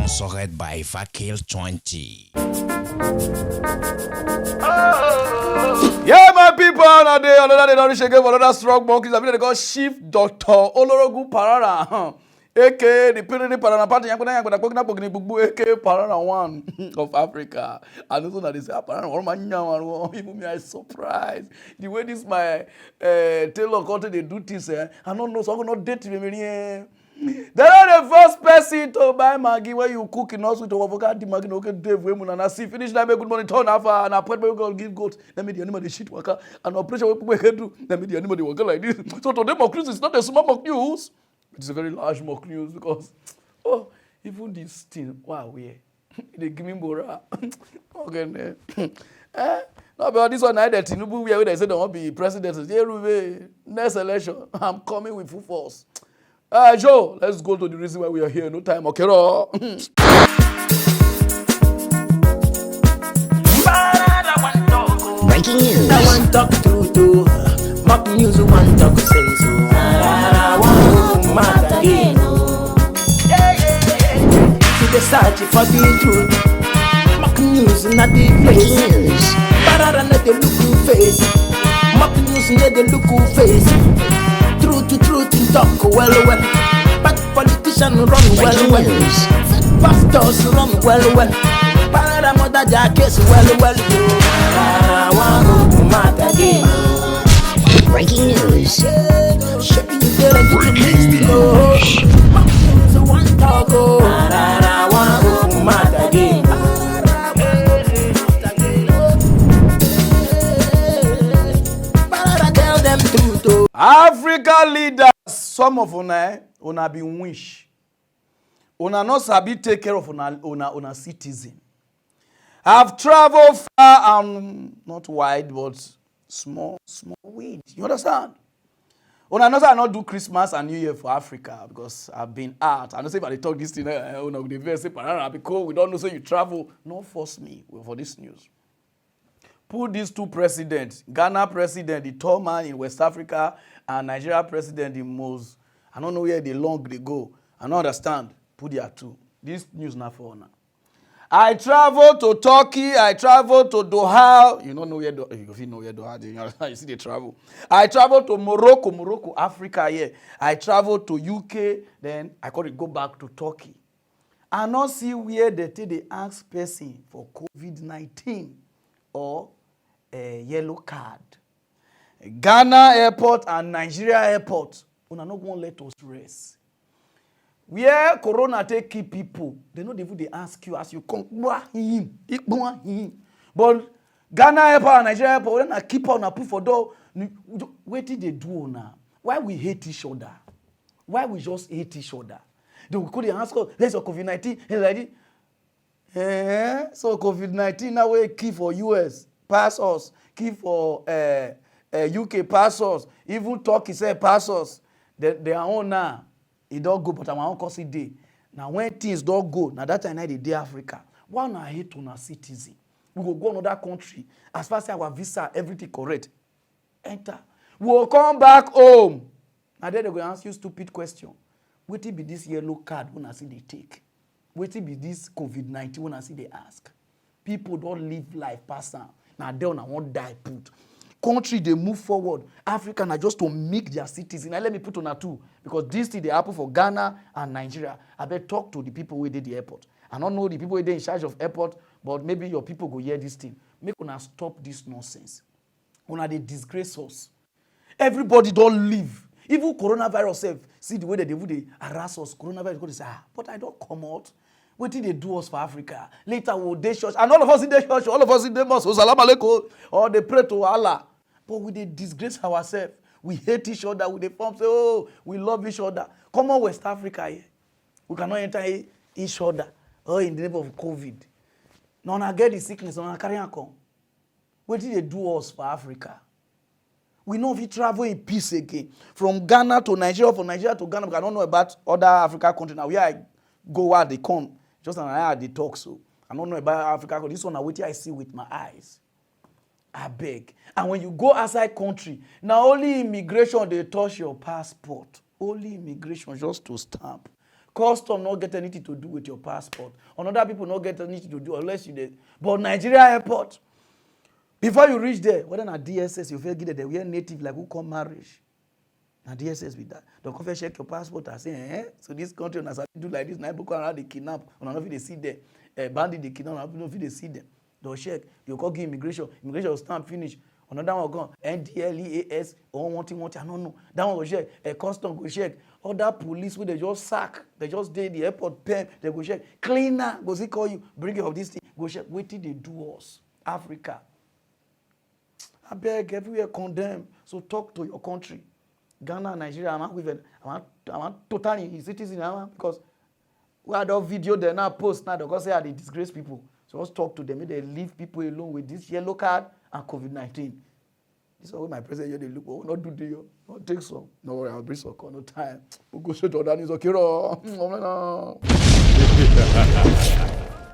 Sponsored by Vakil 20. Yeah, my people, another day, don't shake for another strong monkeys. I mean, they got Chief Dr. Olorogun Pararan, aka the Pararan Pararan Party, aka Pararan one of Africa. And also that they say Pararan, even me, I surprised the way this my tailor country they do this. I don't know, so I'm not date me. They are the first person to buy Maggie when you cook in house with your avocado Maggie. Okay, Dave, women and I see finish now. Make good money. Turn off and appointment we go give goat. Let me the animal the shit worker and operation we can do. Let me the animal the worker like this. So today mock news is not a small mock news. It's a very large mock news because even this thing wow they give me more. Okay, no, but this one I that Tinubu where they say they want to be president. Next election, I'm coming with full force. Joe, let's go to the reason why we are here. No time, okay? Breaking news. I want talk to mock news. Want talk say so. I want mad again. To the search for the truth. Mock news not the Breaking news. Pararan not the look face. Mock news not the look face. Truth in talk well. But politicians run Breaking well. news. Pastors run well. Pararan mother jackets well. I want mad again. Breaking news. Breaking news. One talk. I want mad again. Pararan tell them truth. Africa leaders, some of una be wish. Una not sabi take care of una citizen. Have traveled far and not wide, but small way. You understand? Una know say I not do Christmas and New Year for Africa because I've been out. I know say if I talk this thing, una go dey vex say Pararan because we don't know say you travel. No force me for this news. Put these two presidents, Ghana president, the tall man in West Africa, and Nigeria president, the most, I don't know where they long they go. I don't understand. Put their two. This news not for now. I travel to Turkey, I travel to Doha. You don't know where Doha, you know where Doha, you see they travel. I travel to Morocco, Africa here. I travel to UK, then I got to go back to Turkey. I not see where they ask person for COVID-19 or a yellow card. Ghana airport and Nigeria airport, una not going to let us rest. Where corona take keep people, they know they ask you as you come, him. But Ghana airport and Nigeria airport, when I keep on a put for door, what did they do now? Why we hate each other? Why we just hate each other? They will call ask us, let's COVID-19, and like this. So COVID-19 now we key for US, pass us, key for UK pass us, even Turkey say pass us. They are on now. It don't go, but I'm on cause it day. Now when things don't go, now that time they Africa. Why not hate on our citizen? We will go another country. As far as our visa, everything correct. Enter. We will come back home. Now then they go ask you stupid question. What be this yellow card when I see they take? What be this COVID-19 when I see they ask? People don't live life pass down. Now they don't want die put. Country they move forward. Africa are just to make their citizens. Now let me put on a two because this thing they happen for Ghana and Nigeria. I better talk to the people who did the airport. I don't know the people who are in charge of airport, but maybe your people go hear this thing. Make una stop this nonsense. Una they disgrace us. Everybody don't live. Even coronavirus self, see the way that they harass us. Coronavirus go to say, but I don't come out. What did they do us for Africa? Later we'll day church. And all of us in the church, all of us in the mosque, salam alaikum, or they pray to Allah. But we they disgrace ourselves. We hate each other. We they form say, oh, we love each other. Come on, West Africa here. We cannot enter each other. Oh, in the name of COVID. Now I get the sickness, now I carry on come. What did they do us for Africa? We know if we travel in peace again. From Ghana to Nigeria, from Nigeria to Ghana, because I don't know about other African countries. Now, where I go where they come, just an I they talk so. I don't know about Africa. This one, I see with my eyes. I beg. And when you go outside country, now only immigration, they touch your passport. Only immigration just to stamp. Custom not get anything to do with your passport. Another people not get anything to do unless you did. But Nigeria airport, before you reach there, whether na DSS, you feel get there, we are native like who come marriage. Na DSS with that. Don't come check your passport and say, so this country on do like this, now people around they kidnap, on another they see them. Bandit they kidnap, on another they see them. They'll check, they'll call immigration will stamp finish. Another one go NDLEAS or one thing, I don't know. That one go check, a custom go check. Other police where they just sack, they just did the airport pen, they go check. Cleaner, go see call you, bring you of this thing, go check. Wait till they do us. Africa. I beg everywhere condemn. So talk to your country. Ghana, Nigeria, I want totally citizen because we had a video there now post now because they disgrace people. So let's talk to them. They leave people alone with this yellow card and COVID-19. This is what my president they look. Oh, not do the not take some. No worry, I'll bring some. No time. We'll go straight to that news. Okay,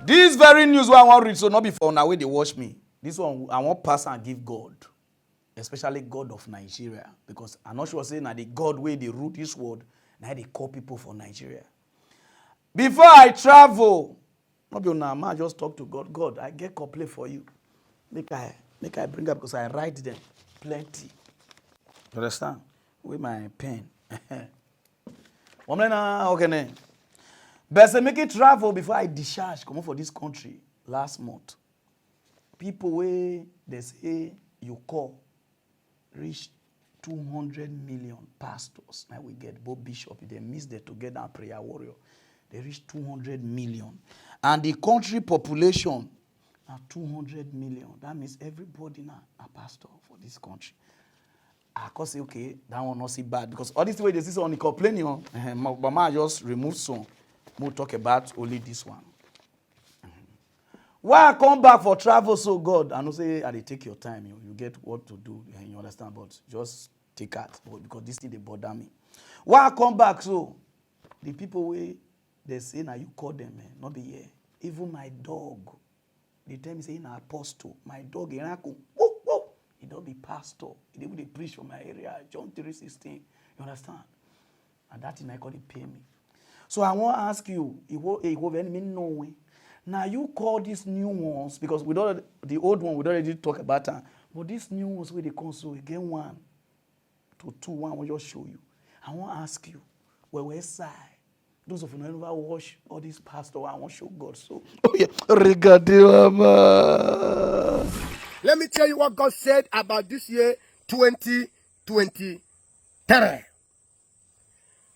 this very news I want to read so not before now when they watch me. This one I want pass and give God, especially God of Nigeria, because I'm not sure saying that the God way they root this word. Now they call people for Nigeria. Before I travel. Not be now, man, just talk to God. God, I get complaint for you. Make I bring up because I write them plenty. You understand? With my pen. Okay. But say make it travel before I discharge. Come on for this country last month. People where they say you call reach 200 million pastors. Now we get both bishop. They miss them together and prayer warrior. They reach 200 million. And the country population are 200 million. That means everybody now a pastor for this country. I can say, okay, that one not see bad. Because all this way they see someone complaining, but I just remove some. We'll talk about only this one. Why I come back for travel so God? I know say I take your time. You get what to do. You understand? But just take it. Because this thing they bother me. Why I come back so? The people way they say now you call them, not be here. Even my dog, they tell me say in apostle, my dog he don't be pastor. He don't preach for my area. John 3:16. You understand? And that thing I call it pay me. So I want to ask you, now you call these new ones because we don't the old one we already talk about that. But these new ones where they come so again 1 to 2, 1 will just show you. I want to ask you, where side? Those of you who never watch all these pastors, I want to show God. So, Let me tell you what God said about this year, 2023.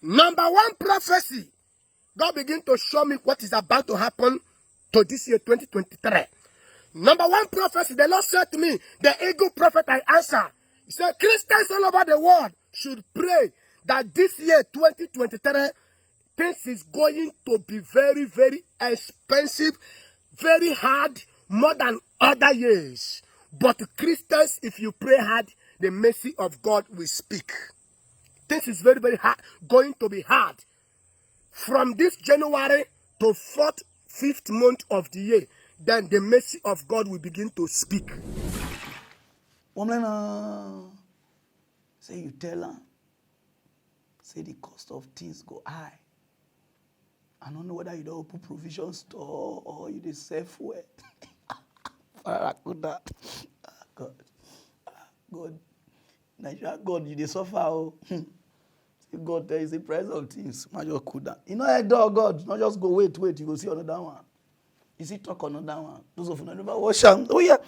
Number one prophecy. God began to show me what is about to happen to this year, 2023. Number one prophecy, the Lord said to me, the eagle prophet I answer. He said, Christians all over the world should pray that this year, 2023, things is going to be very, very expensive, very hard, more than other years. But Christians, if you pray hard, the mercy of God will speak. Things is very, very hard, going to be hard. From this January to 4th, 5th month of the year, then the mercy of God will begin to speak. Say you tell her, say the cost of things go high. I don't know whether you don't open provision store or you just sell fuel. God. Nigeria, God, you dey suffer. Oh. God, there is a price of things. Major Kuda. You know, I do God. Not just go wait. You go see another one. You see, talk another one. Those of you never watch them. Oh, yeah.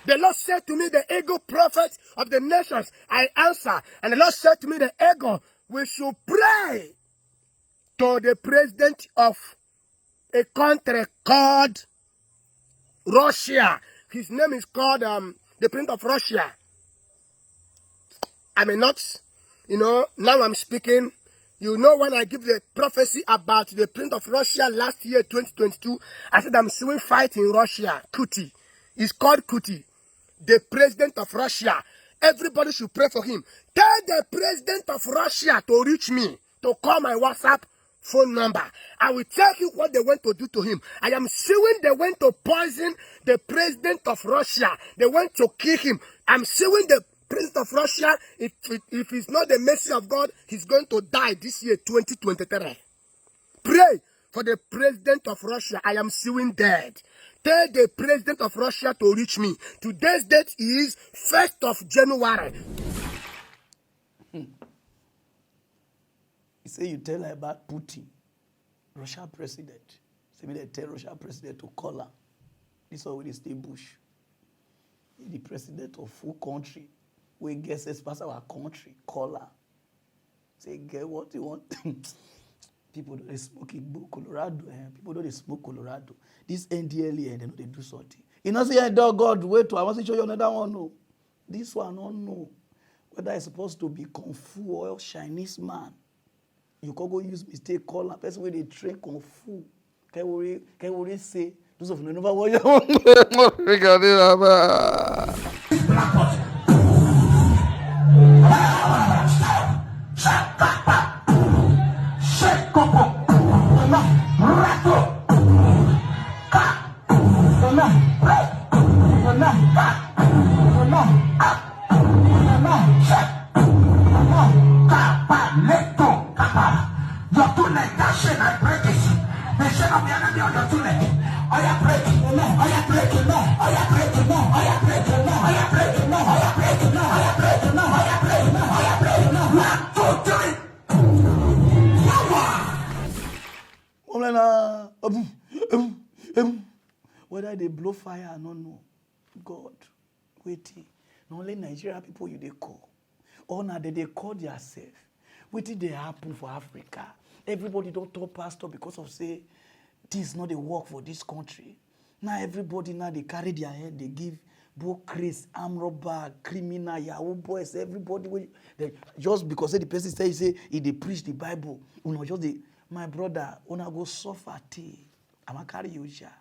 The Lord said to me, the ego prophet of the nations, I answer. And the Lord said to me, the ego, we should pray to the president of a country called Russia. His name is called the president of Russia. I may not, now I'm speaking. You know, when I give the prophecy about the president of Russia last year, 2022, I said I'm seeing fight in Russia, Kuti. It's called Kuti. The president of Russia. Everybody should pray for him. Tell the president of Russia to reach me, to call my WhatsApp phone number. I will tell you what they went to do to him. I am suing they went to poison the president of Russia. They went to kill him. I'm suing the President of Russia, if it's not the mercy of God, he's going to die this year, 2023. Pray for the president of Russia. I am suing dead. Tell the president of Russia to reach me. Today's date is 1st of January. You say you tell her about Putin, Russia president. Say me they tell Russia president to call her. This is why they stay bush. The president of full country, we guess it's past our country, call her. Say, get what you want. People don't smoke in Colorado. People don't smoke Colorado. This NDLA, they know they do something. You know, say, God, wait, I want to show you another one. No. This one, I don't know whether it's supposed to be Kung Fu or Chinese man. You can go use mistake, call a person where they train Kung Fu. Can we say, those of you never watch whether they blow fire, I don't know. God, waiting. Not only Nigerian people you they call. Or now they call themselves. What did they happen for Africa? Everybody don't talk pastor because of say this is not the work for this country. Now everybody now they carry their head, they give both Chris, arm robber, criminal, Yahoo boys, everybody they, just because the person say if they preach the Bible, you know, just the my brother, una go suffer tea. I'ma carry you here.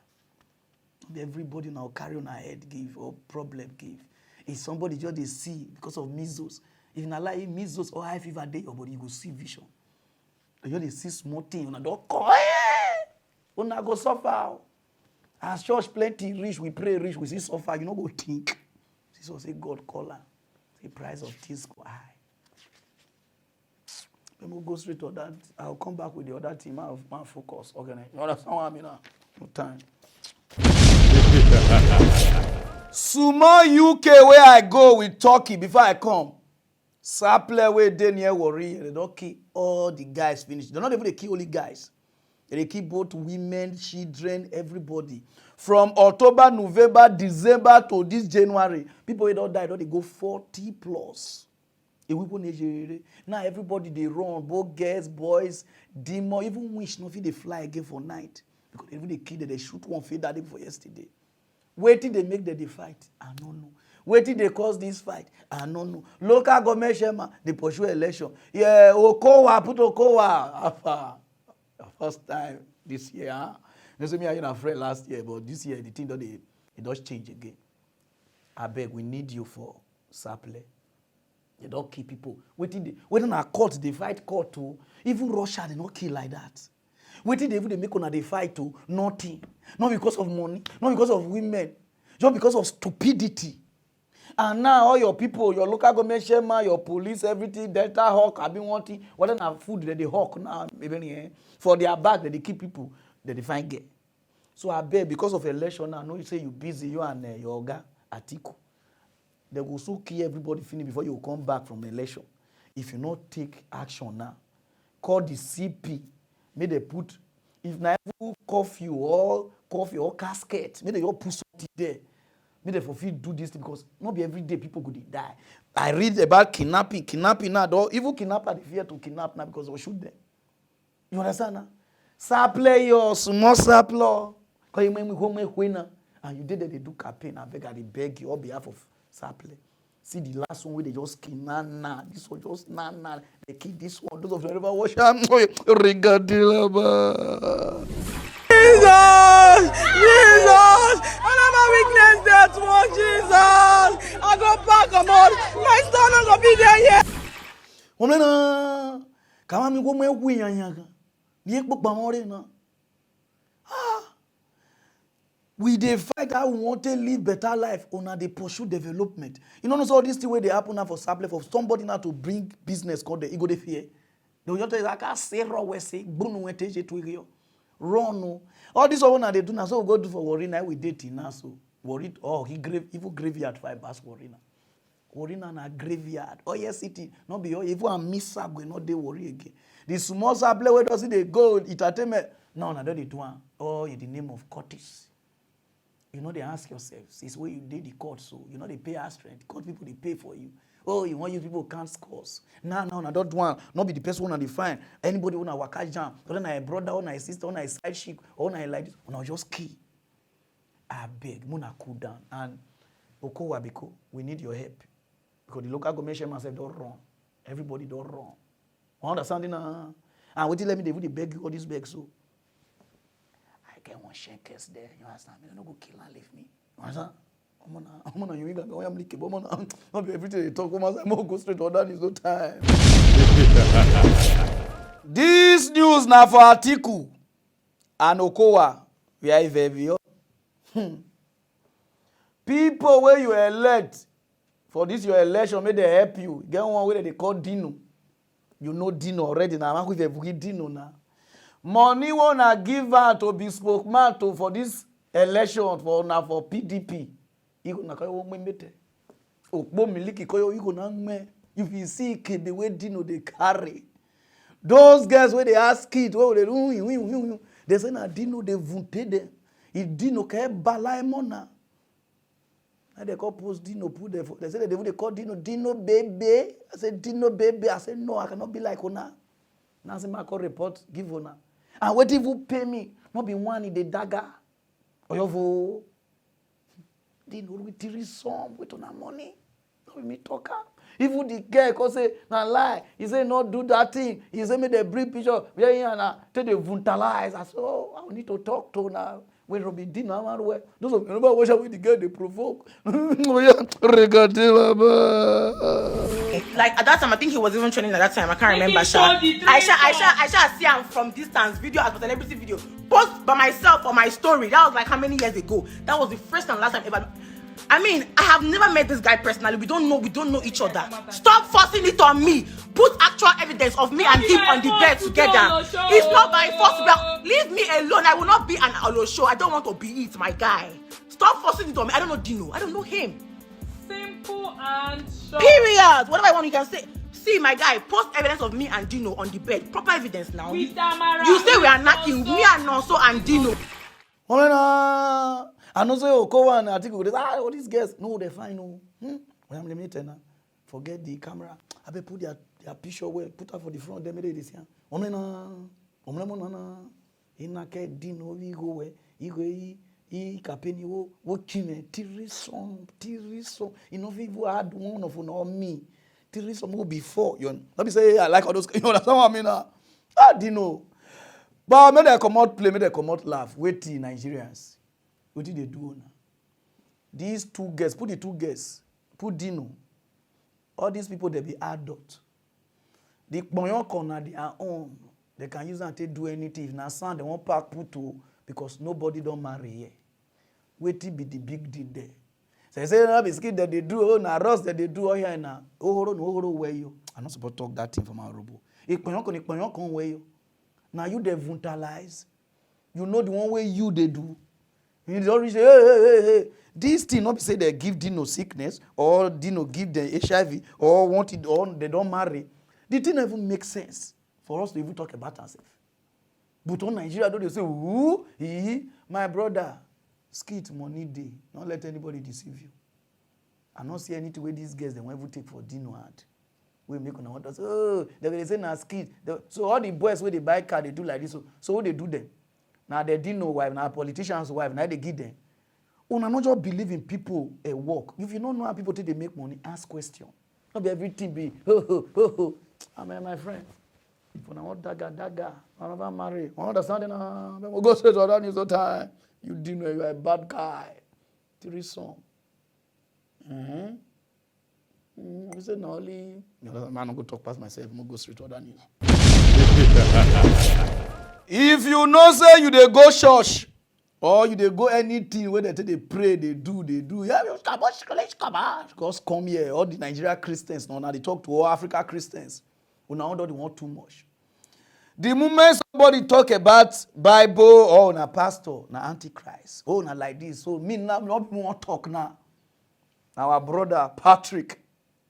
Everybody now carry on her head give or problem give. If somebody just they see because of measles, if not like measles or high fever day, your body you go see vision. You just see small thing, una don't call. Una go suffer. As church plenty rich, we pray rich, we see suffer. You know go think. So say God call her. The price of things go high. Let me go straight to that. I'll come back with the other team. I'll focus. Okay, you understand what I mean now? No time. Sumo UK where I go with Turkey before I come. Sapler where they near worry. They don't kill all the guys finish. They're not even they kill only guys. They kill both women, children, everybody. From October, November, December to this January, people who don't die, they go 40 plus. Now everybody they run, both girls, boys, demon, even wish nothing they fly again for night. Because even the kid they shoot one feed that for yesterday. Wait till they make the fight. I don't know. Wait till they cause this fight. I don't know. Local government shema, they pursue election. Yeah, Okowa, put Okowa. First time this year. Huh? You see me, I was afraid last year, but this year the thing that it does change again. I beg, we need you for Saple. They don't kill people. Waiting a court, they fight court too. Even Russia, they not kill like that. Waiting they make on they fight too. Nothing. Not because of money, not because of women, just because of stupidity. And now all your people, your local government chairman, your police, everything, Delta Hawk, I've been wanting, what then have food that they hawk now, even for their back that they keep people that they find get. So I beg, because of election now, I know you say you busy, you and your Oga Atiku. They will so kill everybody finish before you come back from the election. If you not take action now, call the CP. May they put, if na coffee or casket, may they all put something there. May they fulfill do this thing because not be every day people go die. I read about kidnapping now. Even kidnapper they fear to kidnap now because they will shoot them. You understand now? Saple your small saple. Because you make me home winner. And you did that they do campaign. I beg you on behalf of Saple. See the last one where they just kill nah. This one just nah. They kill this one. Those of you never watch them. Regadilaba. Jesus! And I'm a weakness that one, Jesus! I go back, come on! My son not gonna be there yet! Kama mi go me wi yanyaga. Ni ekpo pa mo re na. We dey fight how we want to live better life. Una dey pursue development. You know, so all this thing where they happen now for sample for somebody now to bring business called the ego dey fear. They will just tell you like I say raw we say bunu we teje to run no. All this one they do now. So we go do for worry now we dating now. So worry he grave even graveyard 5 bars worry now. Worry now na graveyard. Oh yes city not be even a miss up we not dey worry again. The small sample where does it they go entertainment. No, na don't dey do one. Oh in the name of Curtis. You know, they ask yourselves, it's where you did the court, so you know they pay us rent. Court people they pay for you. Oh, you want you people can't scores. Now, I don't want not be the person who define anybody who na waka jam, or na a brother, or na a sister, or na a side chick, or na a like this, or na just key. I beg, muna cool down. And Oko Wabiko, we need your help. Because the local government chairman said don't run. Everybody don't run. Understanding? And what you let me they beg you all this beg so. Get one shankers there, you understand? Me don't go kill and leave me. You understand? I'm gonna you ain't gonna like it, not be everything they talk about. I'm gonna go straight to that is no time. This news now for Atiku and Okowa. We are very people where you elect for this your election, may they help you. Get one way they call Dino. You know Dino already now. I'm with Dino now. Money wanna give out to be spokesman to for this election for PDP. You gonna call one mete. Okbo miliki koyo you gonna me. If you see the way Dino they carry, those guys where they ask it, where they do, they say na Dino they vunte them. If Dino can balai mona. And they call post Dino put there. They say they call Dino baby. I said Dino baby. I said no, I cannot be like Ona. Now say my call report give Ona. And what if you pay me? Not be one in the dagger. Or you Dino with threesome with on money. Not with me talker. Even the girl can say na lie. He say not do that thing. He say me the bring picture. Yeah, take the vuntalize. I say I need to talk to now. When Robin Dino, those of you remember what with the girl they provoke. Like at that time, I think he was even training at that time. I can't remember. I see him from distance, video as a celebrity video. Post by myself on my story. That was like how many years ago? That was the first and last time ever. I mean, I have never met this guy personally. We don't know each other. Stop forcing it on me. Put actual evidence of me and him on the bed together. It's not by force. Leave me alone. I will not be an Olo show. I don't want to be it, my guy. Stop forcing it on me. I don't know Dino. I don't know him. Simple and short. Period. Whatever I want, you can say. See, my guy, post evidence of me and Dino on the bed. Proper evidence now. You say we are knocking me and Nonso and Dino. I know say Okowa and Atiku. All these guys, no, they're fine. No. I'm limited now. Forget the camera. I be put their picture well. Put her for the front. They made this here. Inake Dino we go where he go kapeni wo kime threesome. You know people had one of me. Threesome will before you. Let me say I like all those. You know that's what I mean. Dino. But may they come out play, may they come out laugh. Wait till Nigerians. What did they do now? These two guests, put the two guests, put Dino. All these people, they be adult. The Kponyon corner, their own. They can use that to do anything. If na son, they won't pack put to because nobody don't marry here. Wait till be the big deal there. So they say na biscuit that they do, na roast that they do here na. Ohoro where you. I'm not supposed to talk that thing from our robo. Kponyon con where you. Now you they vuntalize. You know the one way you they do. You don't say, hey. This thing not be say they give Dino sickness or Dino give them HIV or want it or they don't marry. The thing even makes sense for us to even talk about ourselves. But on Nigeria, don't they say, ooh, my brother, skit money day. Don't let anybody deceive you. I don't see anything where these guys they won't even take for Dino ad. We make on want us. Oh, they say na skit. So all the boys where they buy car, they do like this. So what they do them? Now they didn't know wife, now politicians' wife, now they give them. Una not just believe in people at work. If you don't know how people take they make money, ask question. Not be everything be I mean, my friend. If you want dagger, I never marry. I understand we'll go straight to that news all time. You didn't know you are a bad guy. Threesome. We said no only man, I'm go talk past myself, I'm go straight to that news. If you know say you dey go church Or you they go anything where they pray, they do. Yeah, because come here, all the Nigeria Christians now they talk to all Africa Christians. We now don't want too much. The moment somebody talk about Bible or na pastor, na antichrist, oh na like this, so me now not want talk now. Our brother Patrick,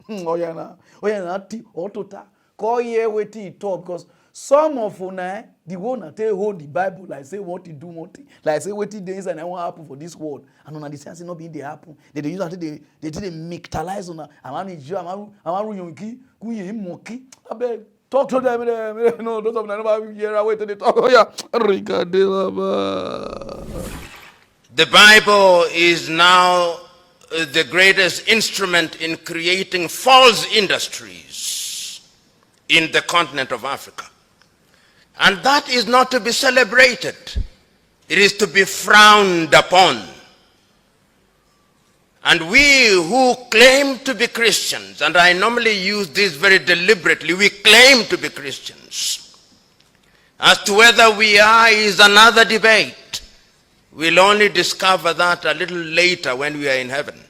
oh yeah na, Otota, call here waiting he talk because some of una the one that they hold the Bible like say what he do one thing, like say what he days and I want happen for this world, and on the sense not being they happen. They use that they mictalize on. I'm yonki, kuye monkey. I beg. Talk to them. No, those of them never hear away to the talk. Oh, yeah. The Bible is now the greatest instrument in creating false industries in the continent of Africa. And that is not to be celebrated. It is to be frowned upon. And we who claim to be Christians, and I normally use this very deliberately, we claim to be Christians. As to whether we are is another debate. We'll only discover that a little later when we are in heaven.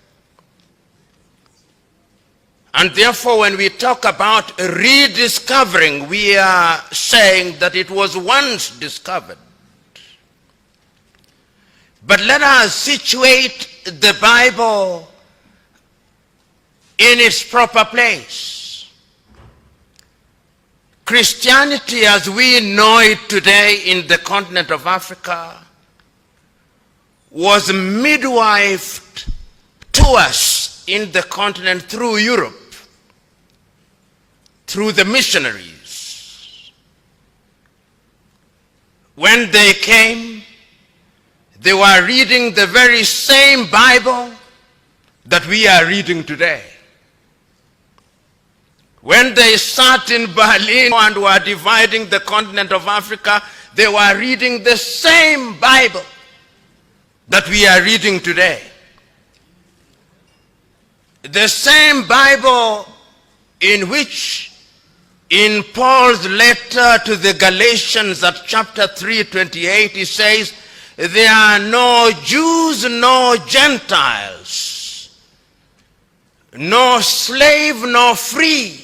And therefore, when we talk about rediscovering, we are saying that it was once discovered. But let us situate the Bible in its proper place. Christianity as we know it today in the continent of Africa was midwifed to us in the continent through Europe, through the missionaries. When they came, they were reading the very same Bible that we are reading today. When they sat in Berlin and were dividing the continent of Africa, they were reading the same Bible that we are reading today. The same Bible in which, in Paul's letter to the Galatians at chapter 3:28, he says, there are no Jews, no Gentiles, no slave, no free,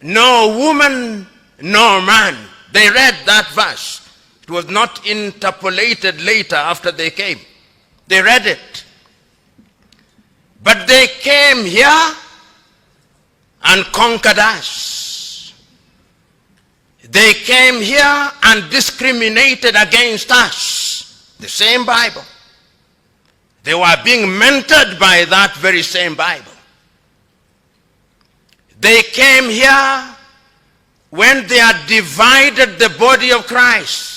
no woman, no man. They read that verse. It was not interpolated later after they came. They read it. But they came here and conquered us. They came here and discriminated against us. The same Bible. They were being mentored by that very same Bible. They came here when they had divided the body of Christ.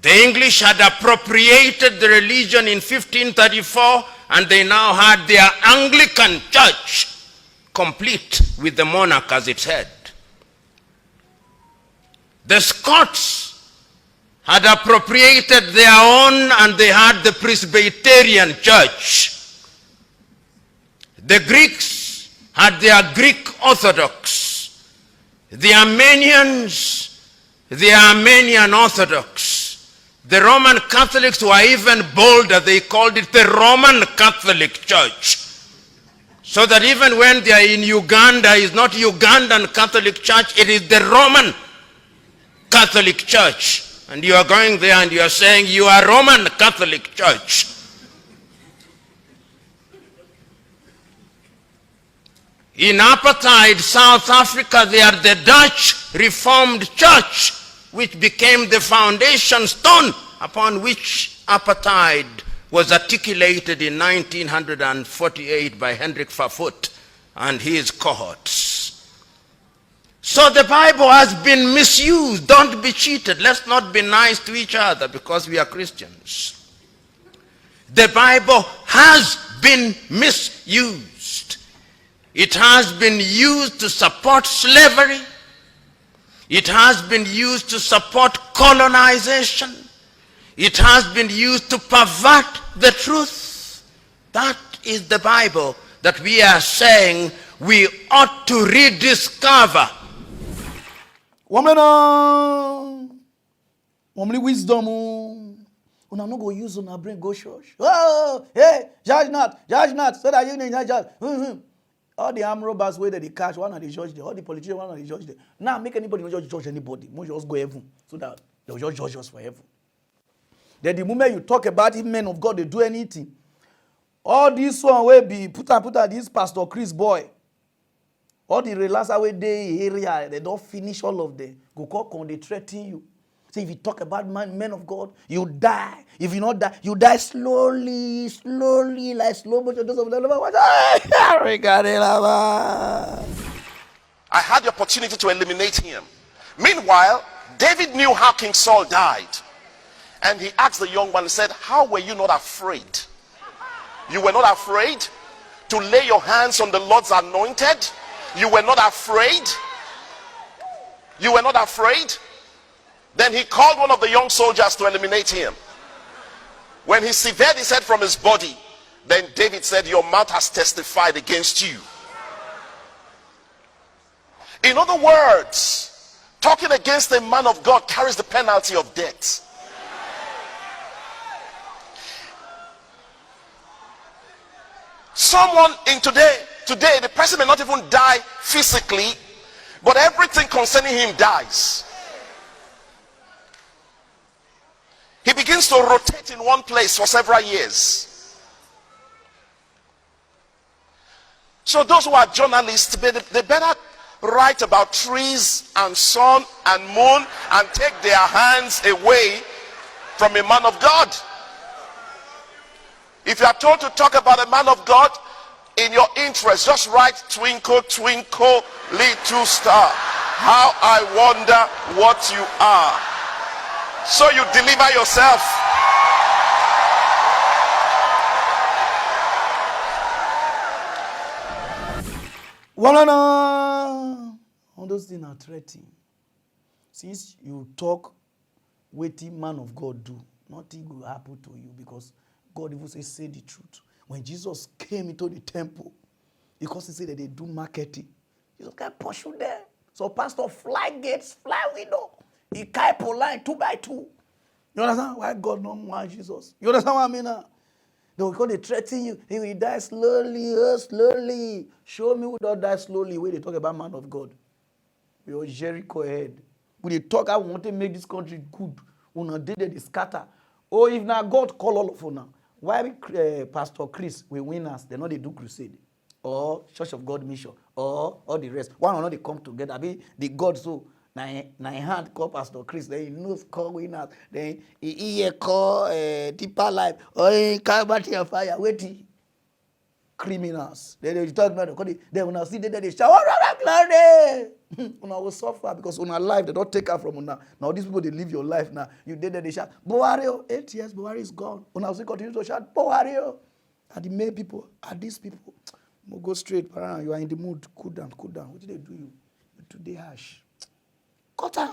The English had appropriated the religion in 1534, and they now had their Anglican church complete with the monarch as its head. The Scots had appropriated their own, and they had the Presbyterian church. The Greeks had their Greek Orthodox. The Armenians, the Armenian Orthodox. The Roman Catholics were even bolder. They called it the Roman Catholic Church. So that even when they are in Uganda, it's not Ugandan Catholic Church, it is the Roman Catholic Church. And you are going there and you are saying you are Roman Catholic Church. In apartheid South Africa, they are the Dutch Reformed Church, which became the foundation stone upon which apartheid was articulated in 1948 by Hendrik Verwoerd and his cohorts. So the Bible has been misused. Don't be cheated. Let's not be nice to each other because we are Christians. The Bible has been misused. It has been used to support slavery. It has been used to support colonization. It has been used to pervert the truth. That is the Bible that we are saying we ought to rediscover. Woman, wisdom, Una no go use una brain go church. Oh, hey, judge not, so that you need not judge. All the armed robbers where they catch, one of the judge there. All the politicians, one of the judge there. Now make anybody not judge anybody. We just go heaven so that they'll just judge us for heaven. Then the moment you talk about if men of God, they do anything. All this one will be put out this Pastor Chris boy. All the relaxer way they area, they don't finish all of them. Go call, they threaten you. So if you talk about men of God, you die. If you not die, you die slowly, like slow motion. Those of them, I had the opportunity to eliminate him. Meanwhile, David knew how King Saul died. And he asked the young man and said, how were you not afraid? You were not afraid to lay your hands on the Lord's anointed? You were not afraid? You were not afraid? Then he called one of the young soldiers to eliminate him. When he severed his head from his body, then David said, your mouth has testified against you. In other words, talking against a man of God carries the penalty of death. Someone in today, the person may not even die physically, but everything concerning him dies. He begins to rotate in one place for several years. So those who are journalists, they better write about trees and sun and moon and take their hands away from a man of God. If you are told to talk about a man of God, in your interest, just write twinkle, twinkle, little star. How I wonder what you are. So you deliver yourself. All those things are threatening. Since you talk, waiting man of God do, nothing will happen to you because God even say the truth. When Jesus came into the temple, because he said that they do marketing, Jesus can pursue them. So pastor fly gates, fly window. He kept a line 2 by 2. You understand why God don't want Jesus? You understand what I mean now? Because they threaten you, he will die slowly, slowly. Show me who don't die slowly when they talk about man of God. Your Jericho head. When they talk, I want to make this country good. When they scatter. Oh, if now God call all of you now. Why Pastor Chris we winners? They know they do crusade or Church of God mission or all the rest. One or not they come together. I mean the God so na hand call Pastor Chris. Then he knows call winners. Then he call deeper life. Or he call battery of fire. Wait, criminals. Then they talk about it. Then when I see that they shout, "Oh, glory!" Una will suffer because una life they don't take her from una. Now these people they live your life now. You did that they shout, Boario, 8 years, Boario is gone. Una will continue to shout, Boario. And the male people, and these people, go straight, Pararan, you are in the mood, cool down. What did they do you? Today harsh. Cut her.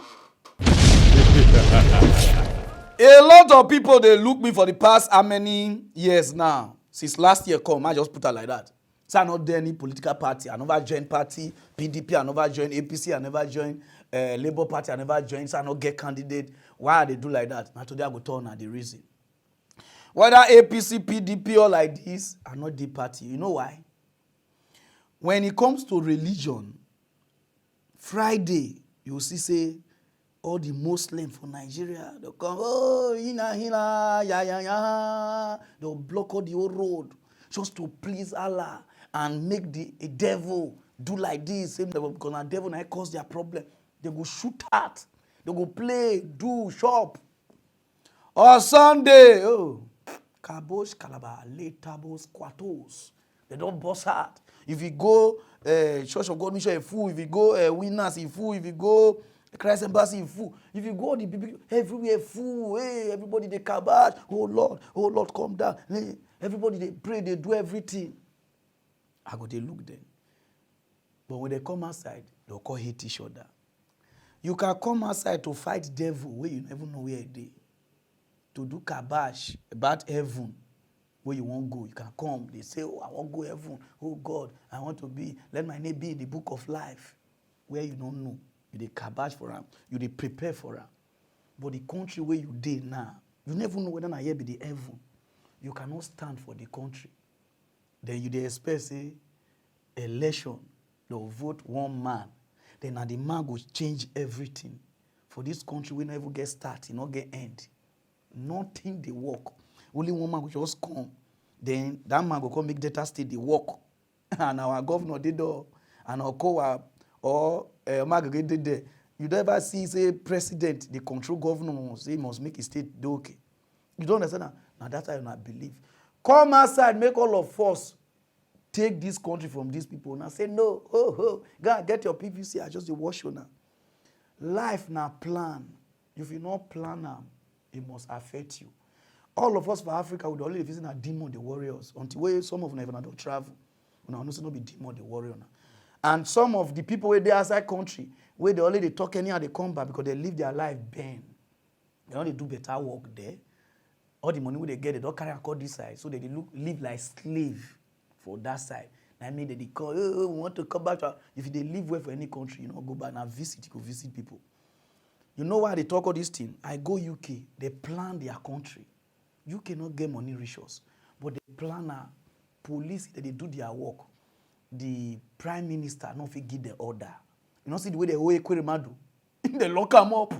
A lot of people they look me for the past how many years now? Since last year come, I just put her like that. So I not there any political party. I never joined party, PDP, I never joined APC, I never joined Labour Party, I never joined, so I not get candidate. Why they do like that? Now today I go turn at the reason. Whether APC, PDP or like this, I not the party. You know why? When it comes to religion, Friday, you see say, all the Muslims from Nigeria, they'll come, oh, ya. They'll block all the whole road just to please Allah and make the devil do like this. Same level, because the devil now cause their problem. They go shoot at, they go play, do, shop. Or Sunday, oh, kabosh, kalaba, letabos, kwatos. They don't boss out. If you go Church of God Mission, a fool. If you go Winners, a fool. If you go Christ Embassy, a fool. If you go the people everywhere, fool. Hey, everybody they kabash. Oh Lord, come down. Hey, everybody they pray, they do everything. I go they look then. But when they come outside, they'll call hate each other. You can come outside to fight devil where you never know where it is. To do kabash about heaven. Where you won't go, you can come. They say, oh, I won't go heaven. Oh, God, I want to be. Let my name be in the book of life. Where you don't know. You dey kabash for them. You dey prepare for them. But the country where you dey now, You never know whether na here be the heaven. You cannot stand for the country. Then you dey expect say election, they'll vote one man. Then na the man go change everything. For this country, we never get start, not get end. Nothing they work. Only one man will just come. Then that man will come make data state they work. And our governor did all. And our co-op or Margaret did there. You don't ever see say president, the control governor say must make his state do okay. You don't understand that? Now that's how you not believe. Come outside, make all of us take this country from these people. Now say no, go and get your PVC. I just wash you now. Life now plan. If you not plan now, it must affect you. All of us for Africa would only visit a demon, the warriors. Until where some of them even don't travel. Now also not be demon, the warrior now. And some of the people where they outside country, where they already talk anyhow they come back because they live their life bend. They only do better work there. All the money where they get, they don't carry across this side. So they live like slave for that side. I mean, they call, we want to come back. If they live well for any country, you know, go back and visit, you go visit people. You know why they talk all this thing? I go UK, they plan their country. UK not get money riches, but they plan a police, they do their work. The prime minister not fit give the order. You know, see the way they hold Ekweremadu. They lock them up.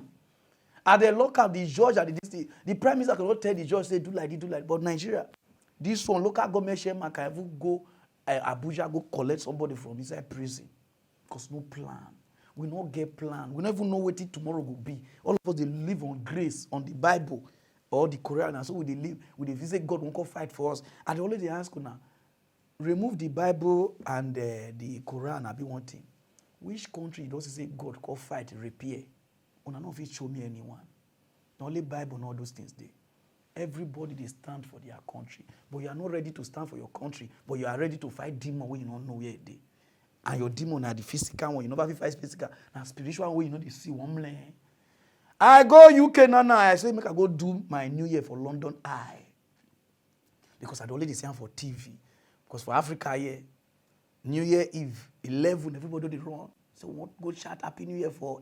And they lock up the judge and the prime minister cannot tell the judge, say, do like this, do like that. But Nigeria, this one, local government chairman can even go Abuja, go collect somebody from inside prison. Because no plan. We not get plan. We never know what tomorrow will be. All of us, they live on grace, on the Bible, or the Quran. And so we live, we visit God, won't come fight for us. And they already ask now, remove the Bible and the Quran, and be one thing. Which country does say God call fight, repair? Una not fit show me anyone. The only Bible and all those things there. Everybody they stand for their country. But you are not ready to stand for your country, but you are ready to fight demon when you don't know where they. And your demon are the physical one. You never fight physical. Now spiritual way, you know they see one land. I go UK now. I say make I go do my New Year for London Eye. Because I already see them for TV. Because for Africa here, New Year Eve, 11, everybody they run. So we want to go shout Happy New Year for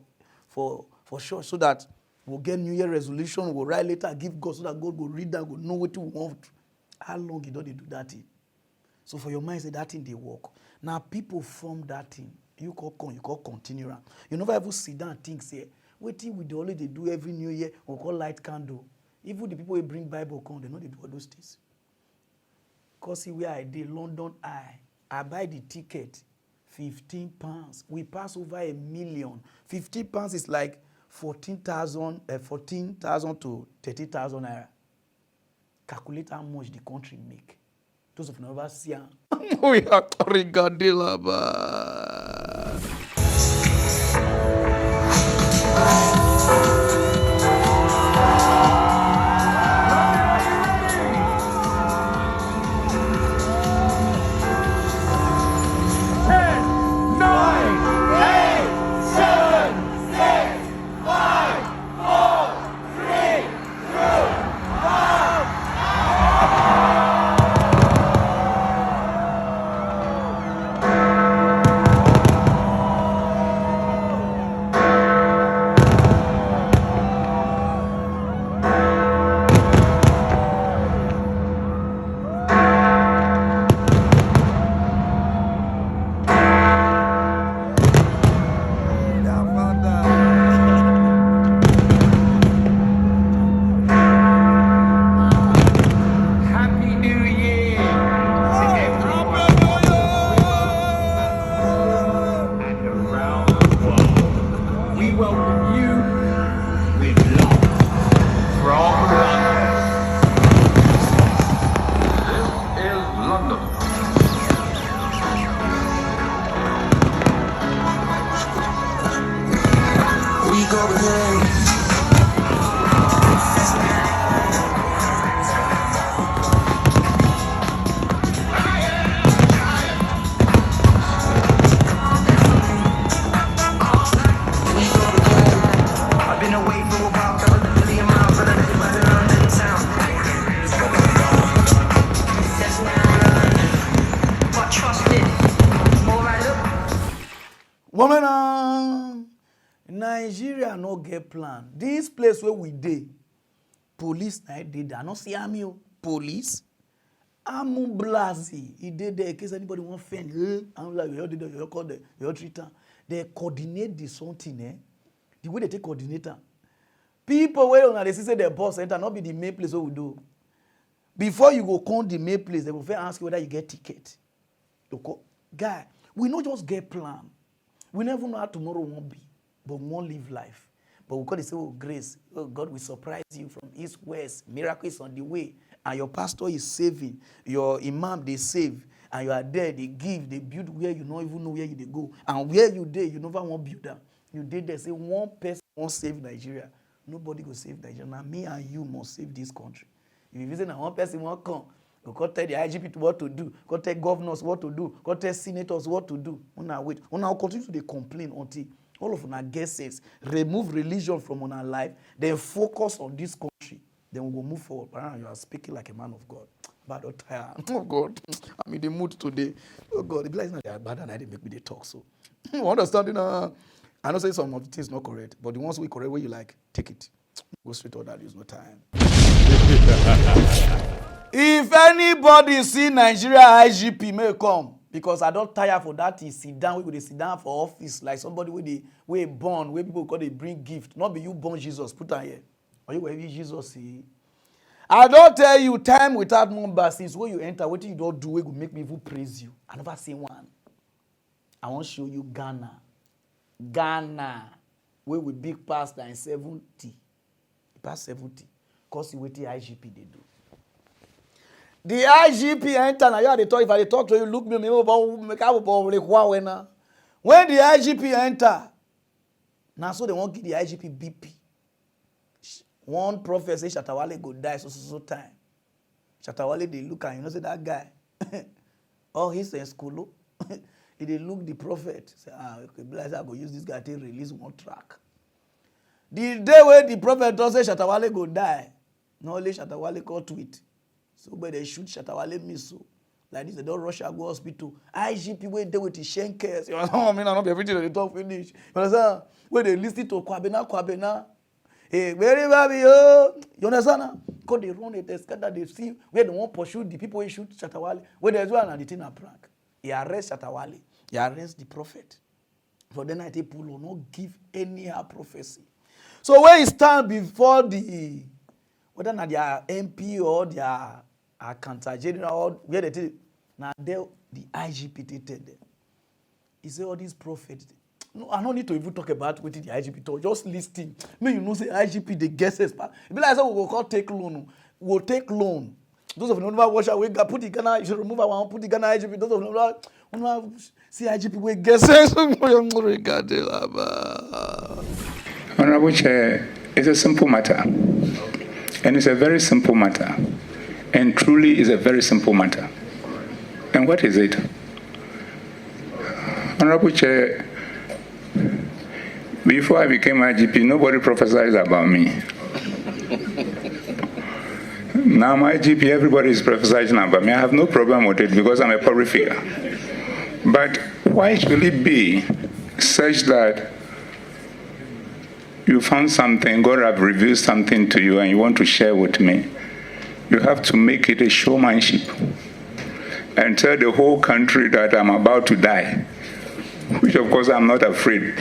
sure, so that we'll get New Year resolution, we'll write later, give God, so that God will read that, will know what you want. How long you don't do that thing? So for your mind, say that thing they work. Now people form that thing. You call continue. You never ever sit down and think, say, waiting with the only they do every New Year, we call light candle. Even the people who bring Bible come, they know they do all those things. Because see where I did, London Eye. I buy the ticket, £15. We pass over 1 million. £15 is like 14,000 to 30,000 naira. Calculate how much the country make. Those of never see. We are Rigadilla. Woman, Nigeria no get plan. This place where we dey, Police, I did. I not see army. Police. Amu Blasi. He did there in case anybody want friend. I'm like, you call the treater. They coordinate the something, eh? The way they take coordinator. People where they say their boss enter, not be the main place what we do. Before you go come the main place, they will first ask you whether you get ticket. Guy, we not just get plan. We never know how tomorrow won't be, but we won't live life. But we call say, oh, grace, oh, God will surprise you from east, west. Miracle is on the way. And your pastor is saving. Your imam, they save. And you are there, they give, they build where you don't even know where you they go. And where you there, you never want to build that. You did there, say one person won't save Nigeria. Nobody will save Nigeria. Now me and you must save this country. If you visit and one person won't come, you go tell the IGP what to do, go tell governors what to do, go tell senators what to do. Una wait. Una continue to complain until all of our guesses remove religion from our life, then focus on this country. Then we will move forward. Pararan, you are speaking like a man of God. But don't tire. Oh God, I'm in the mood today. Oh God, the blessing not that bad and I didn't make me they talk. So understanding. I know say some of the things not correct, but the ones we correct where you like, take it. Go straight on that. Use no time. If anybody see Nigeria IGP may come, because I don't tire for that. He sit down. We go sit down for office like somebody where born, where people call they bring gift. Not be you born Jesus. Put on here. Or you where Jesus see. I don't tell you time without number since when you enter, what you don't do, we will make me even praise you. I never see one. I want to show you Ghana. Ghana, where we big past than 70. Past 70. Because what the IGP they do. The IGP enter now. You talk. If I talk to you, look me when the IGP enter, now so they won't give the IGP BP. One prophet say Shatawale go die so time. Shatawale they look and you know say that guy. Oh, he's in school. He they look the prophet. Say, okay, bless I go use this guy to release one track. The day where the prophet does say Shatawale go die, not only Shatawale call tweet. So but they shoot Shatawale missile. Like this, they don't rush go hospital. IGP where they with the shankers. You know, I mean, I don't be everything they talk finish. You understand? Where they listen to Kwabena. Hey, wherever we are, you understand? Because they run a test that they see where they won't pursue the people who shoot Shatawale. Where there's one and the thing a prank. He arrest Shatawale. He arrest the prophet. For then I take pull will not give any prophecy. So when he stand before the whether not their MP or their accountant general or where they take now the IGP tell them. He say all these prophets. No, I don't need to even talk about what the IGP talk. Just listen. Me, you know, say IGP the guesses. It be like say we will call take loan. We'll take loan. Those of you who never watch our way, put the Ghana. You should remove our put the Ghana IGP. Those of you who never see IGP we guesses. Honorable Chair, it's a simple matter, and it's a very simple matter, and truly is a very simple matter. And what is it? Honorable Chair, before I became IGP, nobody prophesied about me. Now I'm IGP, everybody is prophesying about me. I have no problem with it because I'm a public figure. But why should it be such that you found something, God have revealed something to you and you want to share with me? You have to make it a showmanship and tell the whole country that I'm about to die, which of course I'm not afraid.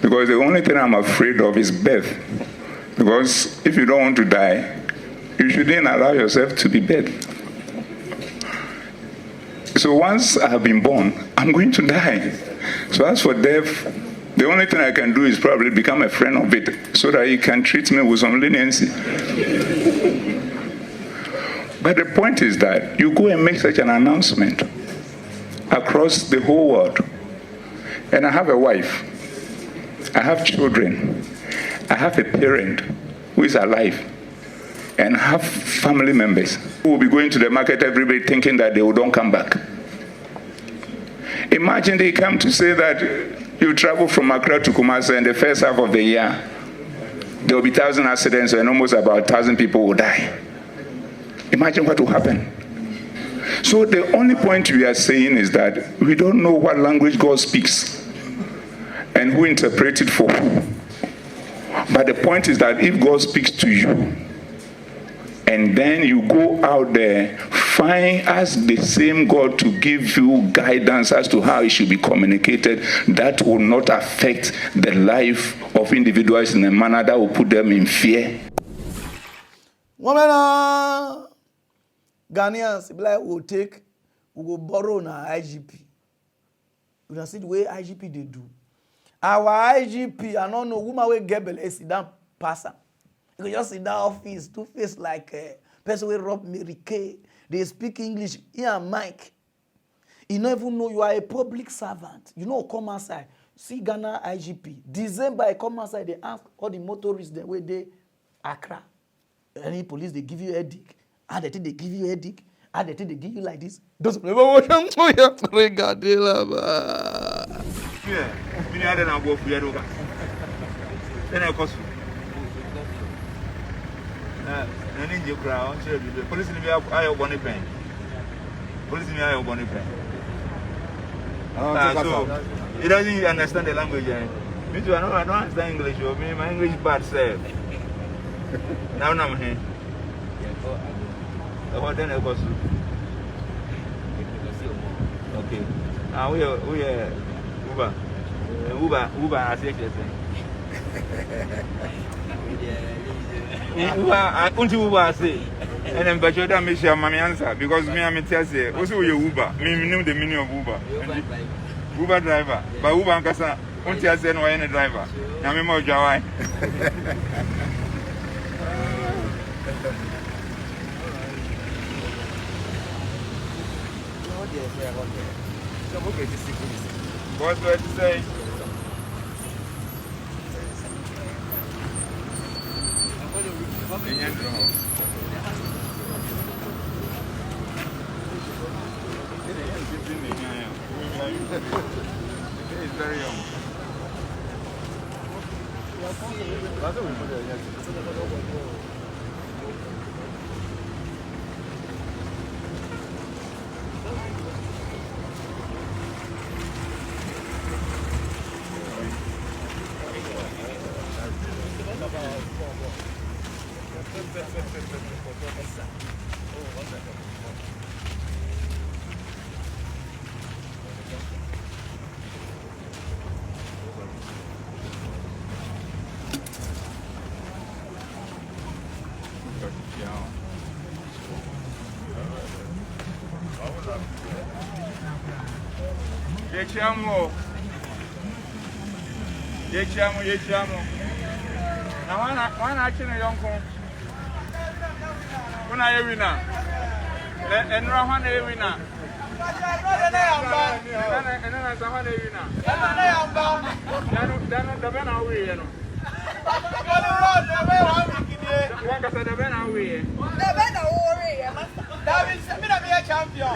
Because the only thing I'm afraid of is death. Because if you don't want to die, you shouldn't allow yourself to be dead. So once I have been born, I'm going to die. So as for death, the only thing I can do is probably become a friend of it so that he can treat me with some leniency. But the point is that you go and make such an announcement across the whole world. And I have a wife. I have children. I have a parent who is alive. And I have family members who will be going to the market every day thinking that they will don't come back. Imagine they come to say that you travel from Accra to Kumasi in the first half of the year. There will be 1,000 accidents and almost about 1,000 people will die. Imagine what will happen. So the only point we are saying is that we don't know what language God speaks and who interprets it for who. But the point is that if God speaks to you, and then you go out there, ask the same God to give you guidance as to how it should be communicated that will not affect the life of individuals in a manner that will put them in fear. Woman, Ghanaians, we go borrow na IGP. You can see the way IGP they do. Our IGP, I don't know, woman will get belle, sit down, pass am. You can just sit down office, two face like a person will rob Mary Kay. They speak English, here and Mike. You don't even know you are a public servant. You know, come outside. See Ghana IGP. December, I come outside, they ask all the motorists the way they Accra. Any police, they give you a headache. And they think they give you a headache. And they think they give you like this. Doesn't never watch them. Yeah, me I don't go for you. Then I cost. Any you crowd, police in the I have one pen. Police in the I have one pen. So he doesn't understand the language. Me too, I don't understand English. Me, my English bad self. Now I'm here. What then I cost? Okay. We are Uber, I say Uber, I say. And then but you don't make sure my answer because me I'm tell say also you Uber. Me know the meaning of Uber. Uber driver. But Uber and Kasa until say no any driver. Na me mo jawai. What's what to say? It's very young. Yechamo. Now one actually young con. When I winner. And Rahan a winner. And then I saw a winner. Then the Ben away, you know. One can say the Ben away. The Ben away. That is a champion.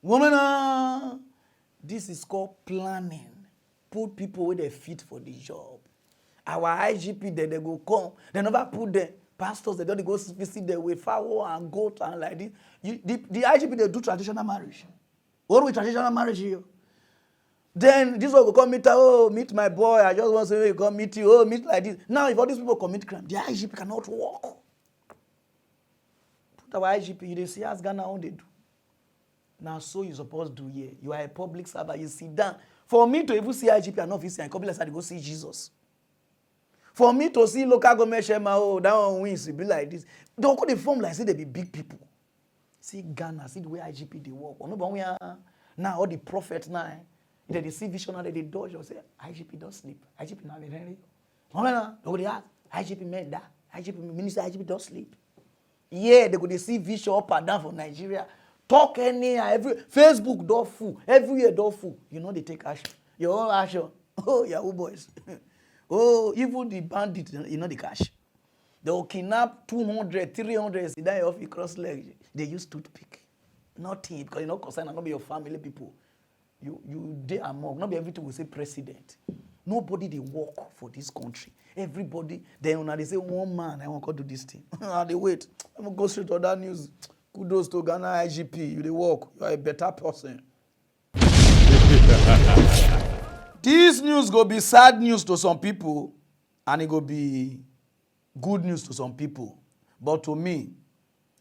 Woman, this is called planning. Put people with their feet for the job. Our IGP, they go come. They never put the pastors, they don't go visit them with fowl and goat and like this. The IGP, they do traditional marriage. What with traditional marriage here? Then this one will come meet my boy. I just want to say, come meet you. Meet like this. Now, if all these people commit crime, the IGP cannot work. Put our IGP, you see as Ghana how they do. Now, so you're supposed to do here. You are a public servant. You sit down. For me to even see IGP and officer and couple like go see Jesus. For me to see local government chairman, that one wins, it be like this. They will call the form like say they be big people. See Ghana, see the way IGP they work. Now all the prophets now, they see vision and they dodge or say IGP don't sleep. IGP now they ready. Nobody ask. IGP made that. IGP minister IGP don't sleep. Yeah, they go to see vision up and down for Nigeria. Talk anyhow, Facebook door full, everywhere door full. You know they take action. Your own action. Oh, Yahoo boys. Oh, even the bandits, you know the cash. They will kidnap 200, 300, sit down off your cross legs. They use toothpick. Nothing, because you're not concerned, not be your family people. You they among, not be everything will say president. Nobody they work for this country. Everybody, then when they say one man, I want to do this thing. They wait. I'm going to go straight to that news. Kudos to Ghana IGP. You they work. You are a better person. This news go be sad news to some people and it will be good news to some people. But to me,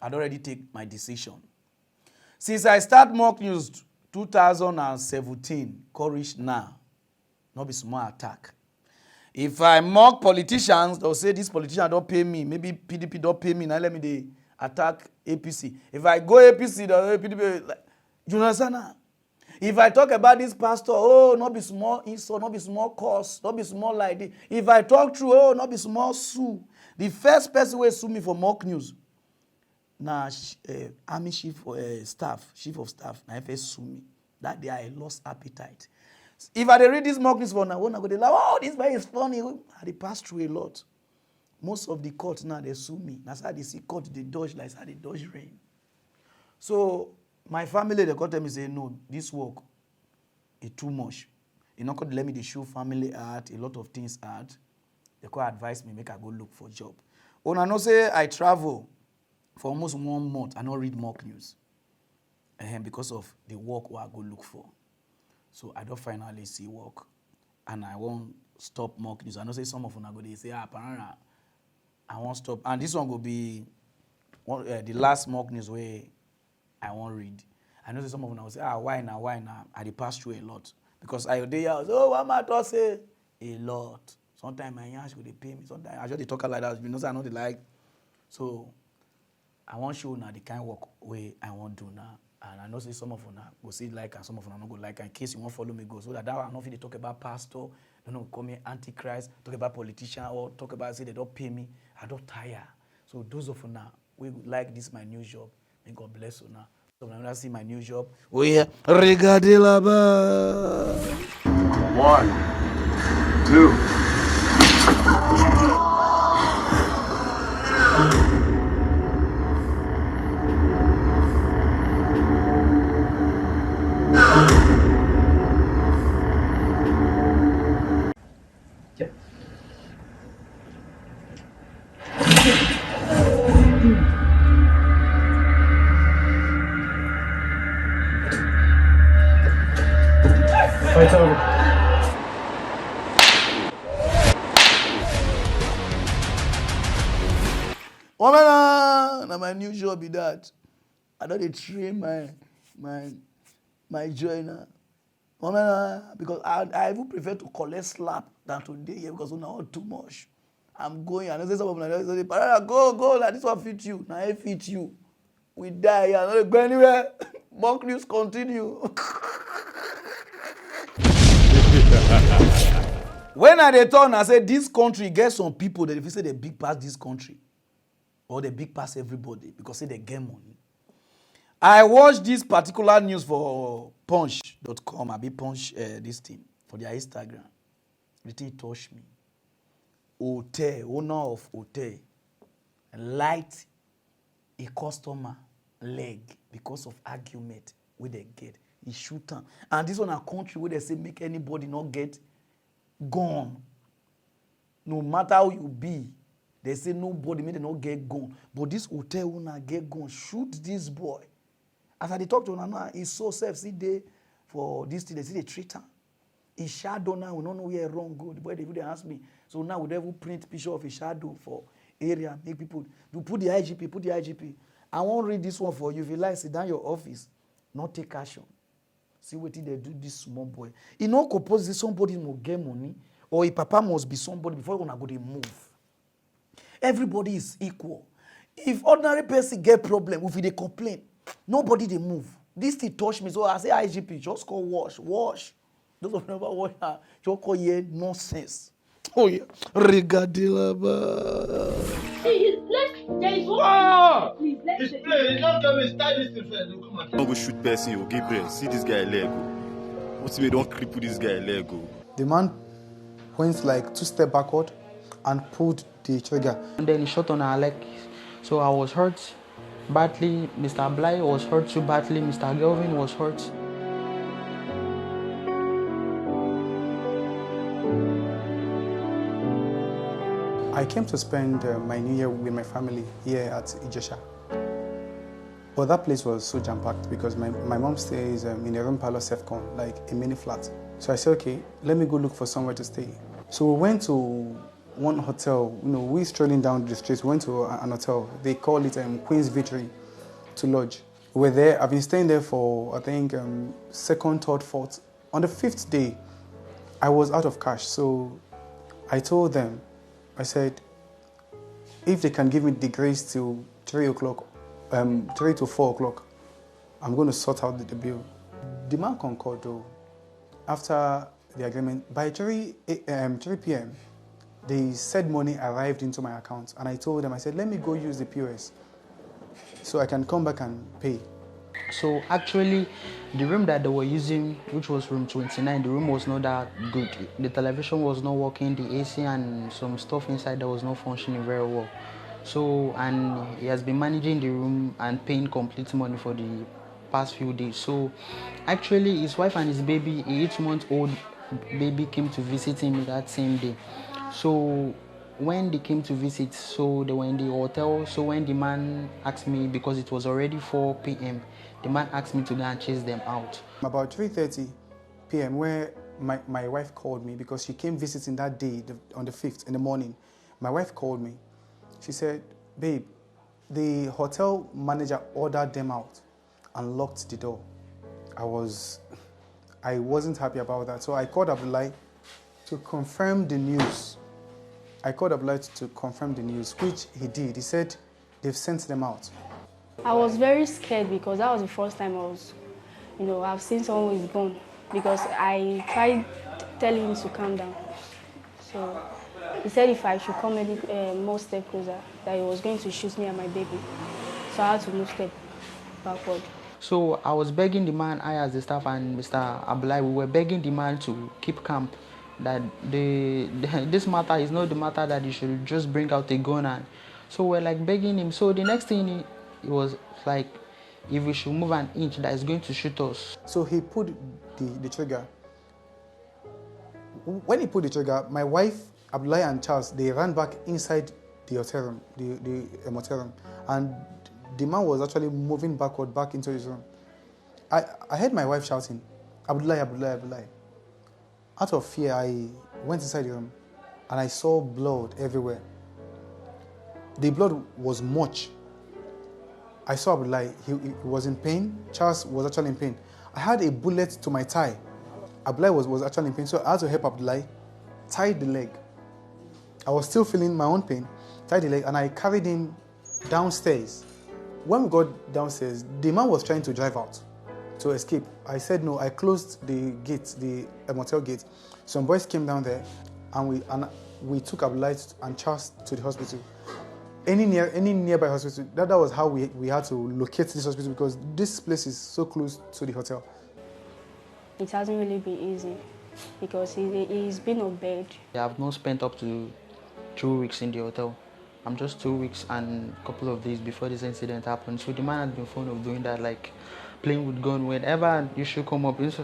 I'd already take my decision. Since I start mock news 2017, courage now, not be small attack. If I mock politicians, they'll say this politician don't pay me. Maybe PDP don't pay me. Now let me they attack APC. If I go APC, they'll say PDP. Like, you understand now? If I talk about this pastor, oh, not be small insult, not be small cost, not be small like this. If I talk through, oh, not be small sue. The first person will sue me for mock news. Now, army chief of staff, now if sue me, that day I lost appetite. If I read this mock news for now, I go like, oh, this guy is funny. I pass through a lot. Most of the courts now they sue me. That's how they see court they dodge like how they dodge rain. So my family they come tell me say no, this work is too much. You not going to let me the show family art, a lot of things art. They could advise me make I go look for job. When I know say I travel for almost 1 month, I don't read mock news. Because of the work where I go look for. So I don't finally see work. And I won't stop mock news. I know say some of them are going to say, Pararan, I won't stop. And this one will be the last mock news where I won't read. I know say some of them will say, why now? I pass through a lot. Because I what am I to say? A lot. Sometimes my yansh will pay me. Sometimes I just talk like that. You know, I know they like. So I want show now the kind of work way I want to do now. And I know say some of them will see like and some of them not go like. In case you want follow me, go. So that I know if they talk about pastor, don't call me antichrist, talk about politician, or talk about say they don't pay me. I don't tire. So those of you now, we like this my new job. May God bless you now. So when I see my new job, we regardez là-bas. 1, 2. Now my new job is that. I don't train my joiner. Because I even prefer to collect slap than today here because now too much. I'm going. I know say some of them say, Pararan, go, like this one fit you. Now I fit you. We die here. Not go anywhere. Mock news continue. When I return, I say this country get some people that if you say they big pass this country, or they big pass everybody because say they get money. I watched this particular news for punch.com. I be punch this thing for their Instagram. The thing touched me. Owner of hotel light a customer leg because of argument where they get. He shoot am. And this one a country where they say make anybody not get gone. No matter how you be, they say nobody may not get gone. But this hotel owner get gone. Shoot this boy. As I talk to him, he's so self-see day for this thing. They say they treat him. His shadow now, we don't know where wrong go. The boy they ask me. So now we never print picture of a shadow for area. Make people you put the IGP. I won't read this one for you. If you like, sit down your office, not take action. See what they do this small boy. You know, compose somebody must get money, or a papa must be somebody before you're gonna go to move. Everybody is equal. If ordinary person get problem, if they complain, nobody they move. This thing touch me, so I say IGP, just call wash. Those of never wash, just call here nonsense. Oh yeah, regardez là-bas. There is one. Please, let's play. Don't tell me start this thing first. Come on. Don't go shoot person, you Gabriel. See this guy leg. What's me don't cripple this guy leg? The man went like 2 steps backward and pulled the trigger. And then he shot on our leg. So I was hurt badly. Mr. Bly was hurt too badly. Mr. Gelvin was hurt. I came to spend my New Year with my family here at Ijesha. But that place was so jam-packed because my mom stays in a room parlor self-con, like a mini flat. So I said, okay, let me go look for somewhere to stay. So we went to one hotel. You know, we strolling down the street, went to an hotel. They call it Queen's Victory to lodge. We were there. I've been staying there for, I think, second, third, fourth. On the fifth day, I was out of cash. So I told them, I said, if they can give me the grace till 3 o'clock, 3 to 4 o'clock, I'm going to sort out the bill. The man concurred though. After the agreement, by 3 p.m., the said money arrived into my account. And I told them, I said, let me go use the POS so I can come back and pay. So actually, the room that they were using, which was room 29, the room was not that good. The television was not working, the AC and some stuff inside that was not functioning very well. So, and he has been managing the room and paying complete money for the past few days. So, actually, his wife and his baby, a 8-month-old baby, came to visit him that same day. So, when they came to visit, so they were in the hotel. So when the man asked me, because it was already 4 p.m., the man asked me to go and chase them out. About 3:30 p.m., where my wife called me because she came visiting that day, on the 5th in the morning. My wife called me. She said, babe, the hotel manager ordered them out and locked the door. I wasn't happy about that. So I called Abdullahi to confirm the news. To confirm the news, which he did. He said they've sent them out. I was very scared because that was the first time I've seen someone who is gone, because I tried telling him to calm down. So he said if I should come any more step closer, that he was going to shoot me and my baby. So I had to move step backward. So I was begging the man, I as the staff and Mr. Abdullahi, we were begging the man to keep calm, that this matter is not the matter that he should just bring out a gun. And so we're like begging him. So the next thing he was like, if we should move an inch, that is going to shoot us. So he put the trigger. When he put the trigger, my wife, Abdullahi and Charles, they ran back inside the hotel room, the motel room, and the man was actually moving backward back into his room. I heard my wife shouting, Abdullahi, Abdullahi, Abdullahi. Out of fear, I went inside the room and I saw blood everywhere. The blood was much. I saw Abdullahi, he was in pain. Charles was actually in pain. I had a bullet to my thigh. Abdullahi was actually in pain, so I had to help Abdullahi tie the leg. I was still feeling my own pain, tied the leg, and I carried him downstairs. When we got downstairs, the man was trying to drive out to escape. I said no. I closed the gate, the motel gate. Some boys came down there, and we took Abdullahi and Charles to the hospital. Any nearby hospital. That was how we had to locate this hospital, because this place is so close to the hotel. It hasn't really been easy because he's been on bed. I have not spent up to 2 weeks in the hotel. I'm just 2 weeks and a couple of days before this incident happened. So the man had been fond of doing that, like playing with gun. Whenever you should come up, it's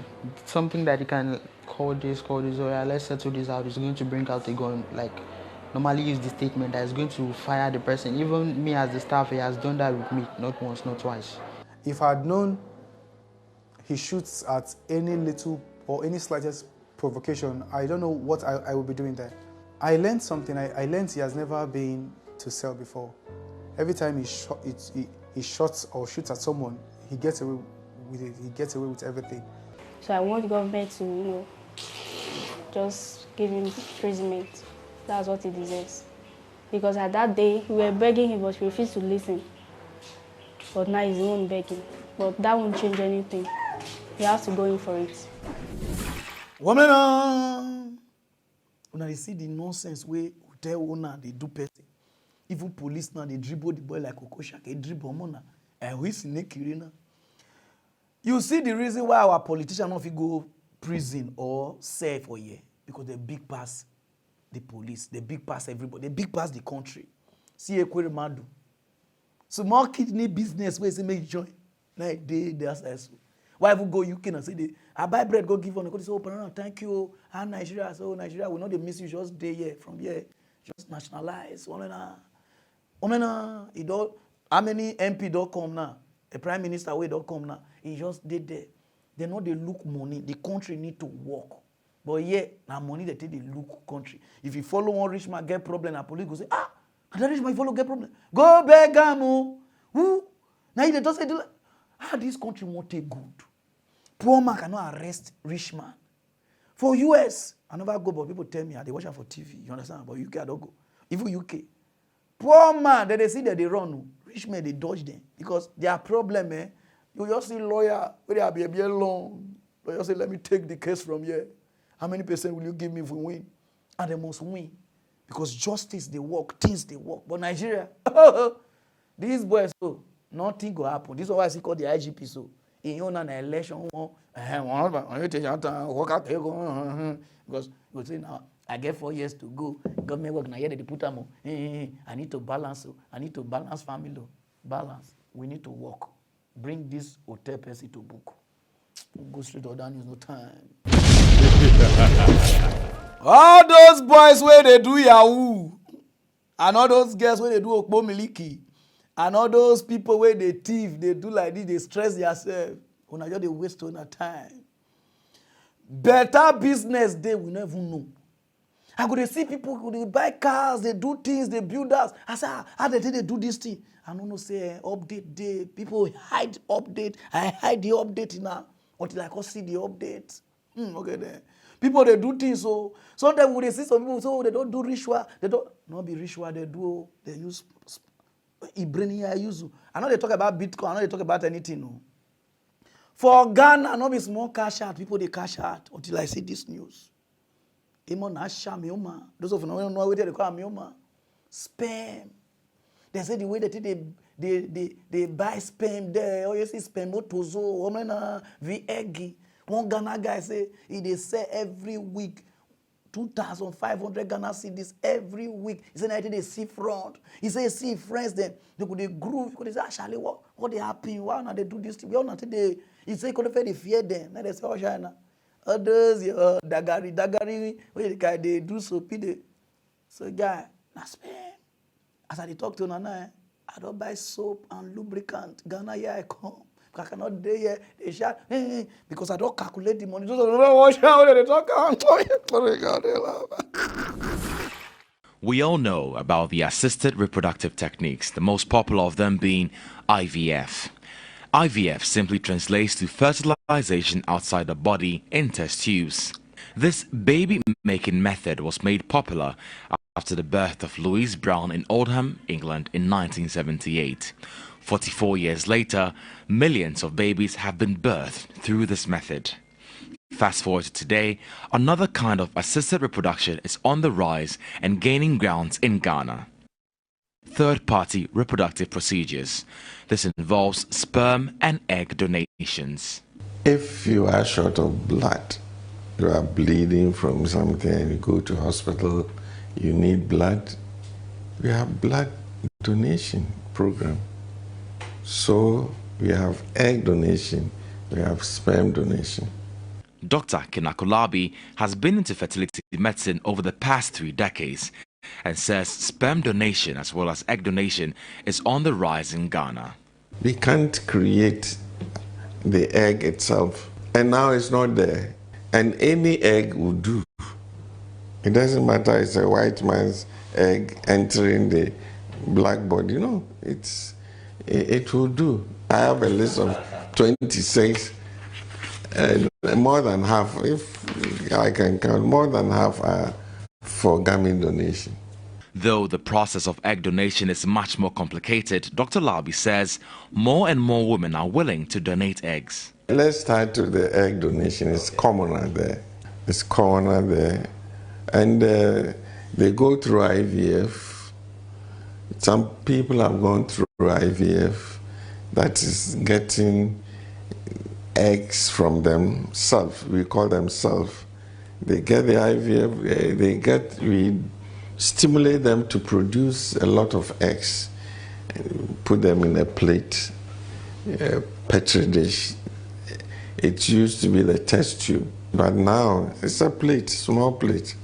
something that he can call this, or yeah, let's settle this out. He's going to bring out a gun, like normally use the statement that is going to fire the person. Even me as the staff, he has done that with me, not once, not twice. If I had known he shoots at any little or any slightest provocation, I don't know what I would be doing there. I learned something. I learned he has never been to cell before. Every time he shots or shoots at someone, he gets away with it. He gets away with everything. So I want the government to, just give him imprisonment. That's what he deserves. Because at that day, we were begging him, but he refused to listen. But now he's the one begging. But that won't change anything. He has to go in for it. Woman, when I see the nonsense where hotel owner they do petty. Even police now they dribble the boy like Okoshak, they dribble mona. And we see Nekirina. You see the reason why our politicians don't go prison or serve for a year, because they big pass the police, they big pass everybody, they big pass the country. See a query madu. So more kidney business where they make join. Like that's why if we go UK and say I buy bread, go give on the go say, oh Pararan, thank you. And Nigeria, so Nigeria will not they miss you just day here from here. Just nationalize. He don't how many MP don't come now? A prime minister way don't come now. He just did there. They know they look money. The country need to work. But yeah, now money they take the look country. If you follow one rich man get problem, and police go say, ah, and that rich man follow get problem. Go beg am o. Who? Now they just say, this country won't take good. Poor man cannot arrest rich man. For US, I never go, but people tell me, they watch am for TV. You understand? But UK, I don't go. Even UK. Poor man, they see that they run. Rich men, they dodge them. Because their problem, you just see lawyer, where they are be long. Lawyer say, let me take the case from here. How many percent will you give me if we win? And they must win. Because justice, they work, things, they work. But Nigeria, these boys, so, nothing will happen. This is why I see called the IGP, so. In your election, because you say now, I get 4 years to go. Government work now, here they put them. I need to balance. I need to balance family. Balance. We need to work. Bring this hotel person to book. Go straight or down. There's no time. All those boys where they do Yahoo, and all those girls where they do Okpo Miliki, and all those people where they thief, they do like this, they stress themselves. Una just they waste on time. Better business they will never know. I go to see people who they buy cars, they do things, they build house. I say, how they do this thing? I don't know, say update day. People hide update. I hide the update now until I can see the update. Okay then. People they do things so sometimes when they see some people so they don't do ritual, they don't not be ritual, they do they use Ibrania use. I know they talk about Bitcoin, I know they talk about anything. No. For Ghana, not be small cash out. People they cash out until I see this news. Those of you don't know what they call mioma. Spam. They say the way that they buy spam there. Oh, you see spam motozo, eggy. One Ghana guy say they sell every week 2,500 Ghana cedis every week. He said they see front. He said see friends them. They could groove. They say actually what they happy? Why not they do this? We all not they. He say they fear them. Now they say oh China. Others dagari. Where the guy they do so pide. So guy na spam. As I talk to Nana, I don't buy soap and lubricant. Ghana here I come. I cannot do here. They shout because I don't calculate the money. We all know about the assisted reproductive techniques, the most popular of them being IVF. IVF simply translates to fertilization outside the body in test tubes. This baby-making method was made popular after the birth of Louise Brown in Oldham, England in 1978. 44 years later, millions of babies have been birthed through this method. Fast forward to today, another kind of assisted reproduction is on the rise and gaining grounds in Ghana. Third-party reproductive procedures. This involves sperm and egg donations. If you are short of blood, you are bleeding from something and you go to hospital, you need blood, we have blood donation program. So we have egg donation, we have sperm donation. Dr. Kinakulabi has been into fertility medicine over the past 3 decades and says sperm donation as well as egg donation is on the rise in Ghana. We can't create the egg itself, and now it's not there. And any egg will do. It doesn't matter it's a white man's egg entering the black body. No, it will do. I have a list of 26, and more than half, if I can count, more than half are for gamete donation. Though the process of egg donation is much more complicated, Dr. Labi says more and more women are willing to donate eggs. Let's start with the egg donation. It's commoner there. It's commoner there. And they go through IVF. Some people have gone through IVF, that is getting eggs from themselves. We call them self. They get the IVF, we stimulate them to produce a lot of eggs, put them in a plate, a petri dish. It used to be the test tube, but now it's a plate, small plate,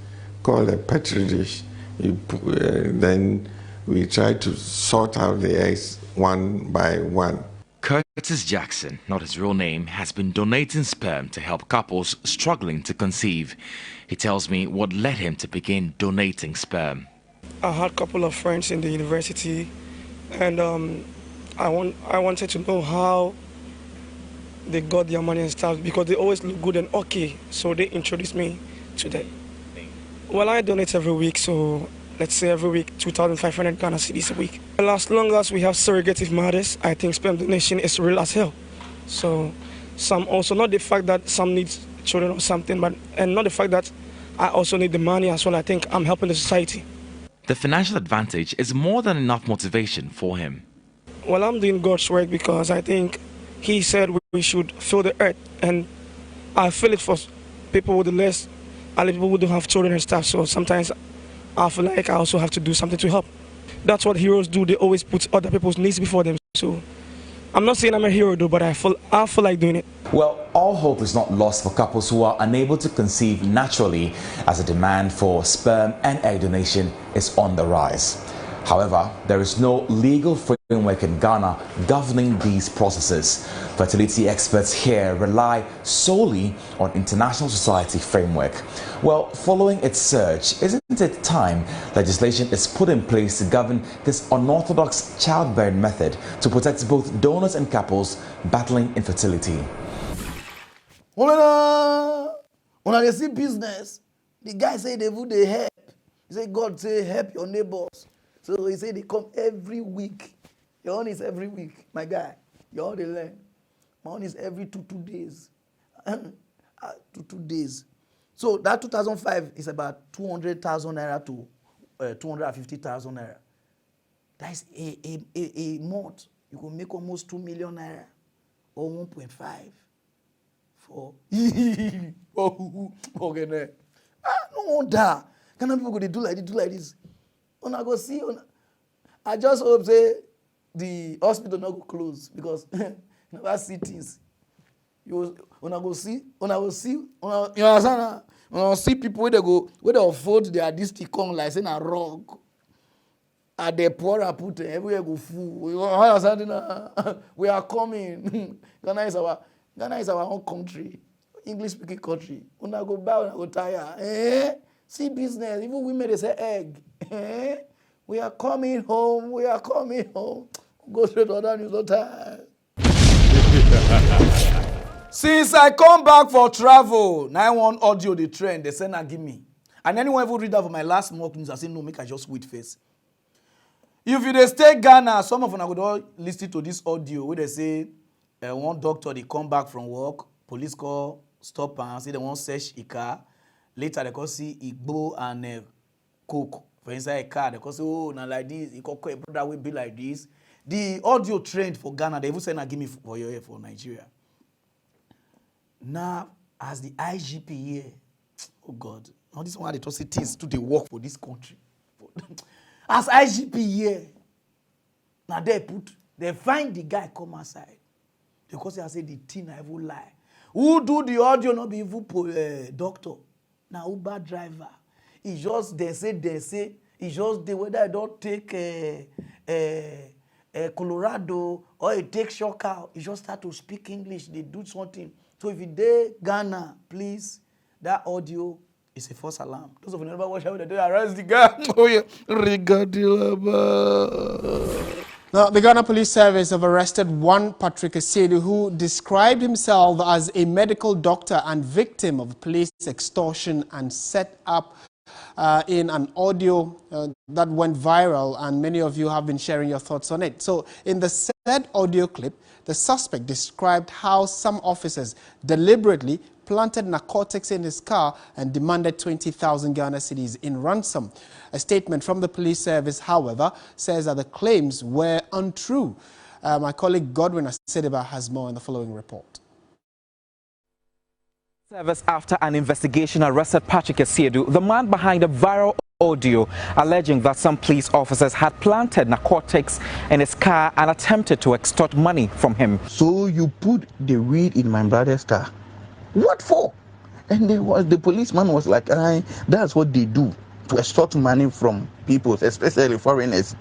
called a petri dish. Then we try to sort out the eggs one by one. Curtis Jackson, not his real name, has been donating sperm to help couples struggling to conceive. He tells me what led him to begin donating sperm. I had a couple of friends in the university, and I wanted to know how they got their money and stuff, because they always look good and okay, so they introduced me to that. Well, I donate every week, so let's say every week 2,500 Ghana cedis a week. Well, as long as we have surrogative mothers, I think sperm donation is real as hell. So some also, not the fact that some need children or something, but and not the fact that I also need the money as well. I think I'm helping the society. The financial advantage is more than enough motivation for him. Well, I'm doing God's work because I think He said we should fill the earth, and I feel it for people with the less, and people who don't have children and stuff. So sometimes I feel like I also have to do something to help. That's what heroes do. They always put other people's needs before them. So I'm not saying I'm a hero though, but I feel like doing it. Well, all hope is not lost for couples who are unable to conceive naturally, as the demand for sperm and egg donation is on the rise. However, there is no legal framework in Ghana governing these processes. Fertility experts here rely solely on international society framework. Well, following its surge, isn't it time legislation is put in place to govern this unorthodox childbearing method to protect both donors and couples battling infertility? When they see business, the guy say they would help. He say God say help your neighbors. So he said they come every week. Your own is every week, my guy. Your own they learn. My own is every two days. 2 days. So that 2005 is about 200,000 naira to 250,000 naira. That is a month. You can make almost 2 million naira or 1.5 for okay. No wonder. Can people go they do like this? Una go see. I just hope say the hospital not go close, because never see things. You go see. You understand? Una see people where they afford their district come like saying a rock. And they pour and put everywhere go full. We are coming. Ghana is our own country, English speaking country. Una go buy, una go tire. See business. Even women they say egg. We are coming home. We are coming home. Go straight to other news, no time. Since I come back for travel, 91 audio the trend they send and give me. And anyone ever read that for my last mock news, I say no, make I just wait first. If you dey stay Ghana, some of them would all listen to this audio where they say one doctor they come back from work, police call, stop and say they want search a car. Later they can see Igbo and Coke for inside a car. They can say, oh, now like this, it could a brother will be like this. The audio trend for Ghana, they even say, give me for your for Nigeria. Now, as the IGP here, oh God, now this one they talk say things to the work for this country. As IGP here, now they find the guy come outside. Because they say the thing I will lie. Who do the audio not be even doctor? Now Uber driver. It's just they say it's just the whether I don't take Colorado or it take shocker. It just start to speak English. They do something. So if you dey Ghana, please, that audio is a false alarm. Those of you never watch how they arrest the guy. Oh yeah, Now, the Ghana Police Service have arrested one Patrick Asiedu who described himself as a medical doctor and victim of police extortion and set up in an audio that went viral, and many of you have been sharing your thoughts on it. So in the said audio clip, the suspect described how some officers deliberately planted narcotics in his car and demanded 20,000 Ghana cedis in ransom. A statement from the police service, however, says that the claims were untrue. My colleague Godwin Asedeba has more in the following report. Service after an investigation arrested Patrick Asiedu, the man behind a viral audio alleging that some police officers had planted narcotics in his car and attempted to extort money from him. So you put the weed in my brother's car? What for? And the policeman was like, that's what they do to extort money from people, especially foreigners.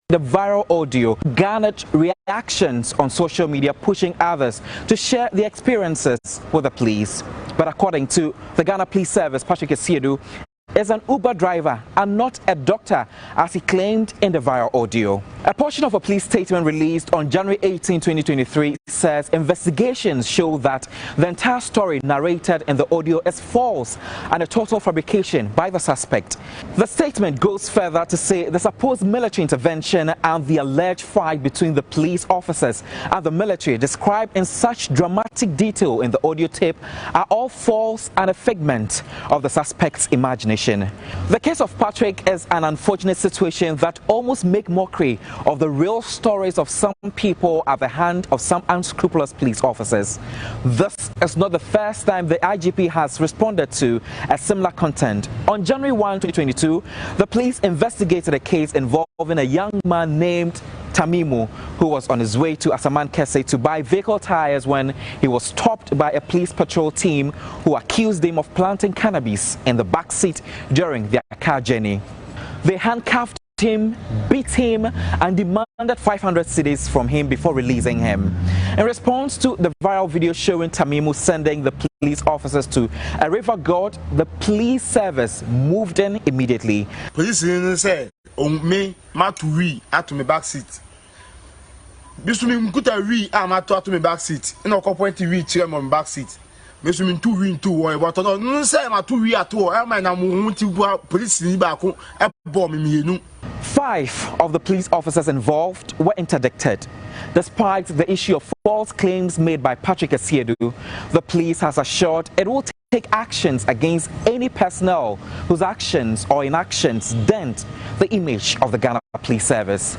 the viral audio garnered reactions on social media, pushing others to share their experiences with the police. But according to the Ghana Police Service, Patrick Asiedu is an Uber driver and not a doctor, as he claimed in the viral audio. A portion of a police statement released on January 18, 2023 says investigations show that the entire story narrated in the audio is false and a total fabrication by the suspect. The statement goes further to say the supposed military intervention and the alleged fight between the police officers and the military, described in such dramatic detail in the audio tape, are all false and a figment of the suspect's imagination. The case of Patrick is an unfortunate situation that almost make mockery of the real stories of some people at the hand of some unscrupulous police officers. This is not the first time the IGP has responded to a similar content. On January 1, 2022, the police investigated a case involving a young man named Tamimu, who was on his way to Asaman Kese to buy vehicle tires when he was stopped by a police patrol team who accused him of planting cannabis in the back seat during their car journey. They handcuffed him, beat him, and demanded 500 cedis from him before releasing him. In response to the viral video showing Tamimu sending the police officers to a river god, the police service moved in immediately. Police say, me, matu at my back seat. This mean kuta we am at my back seat. No point we chair my back seat. This mean 2 win 2 1 but no say ma 2 we at all. I na mu police ni ba ko e bomb me nu. 5 of the police officers involved were interdicted. Despite the issue of false claims made by Patrick Asiedu, the police has assured it will take actions against any personnel whose actions or inactions dent the image of the Ghana Police Service.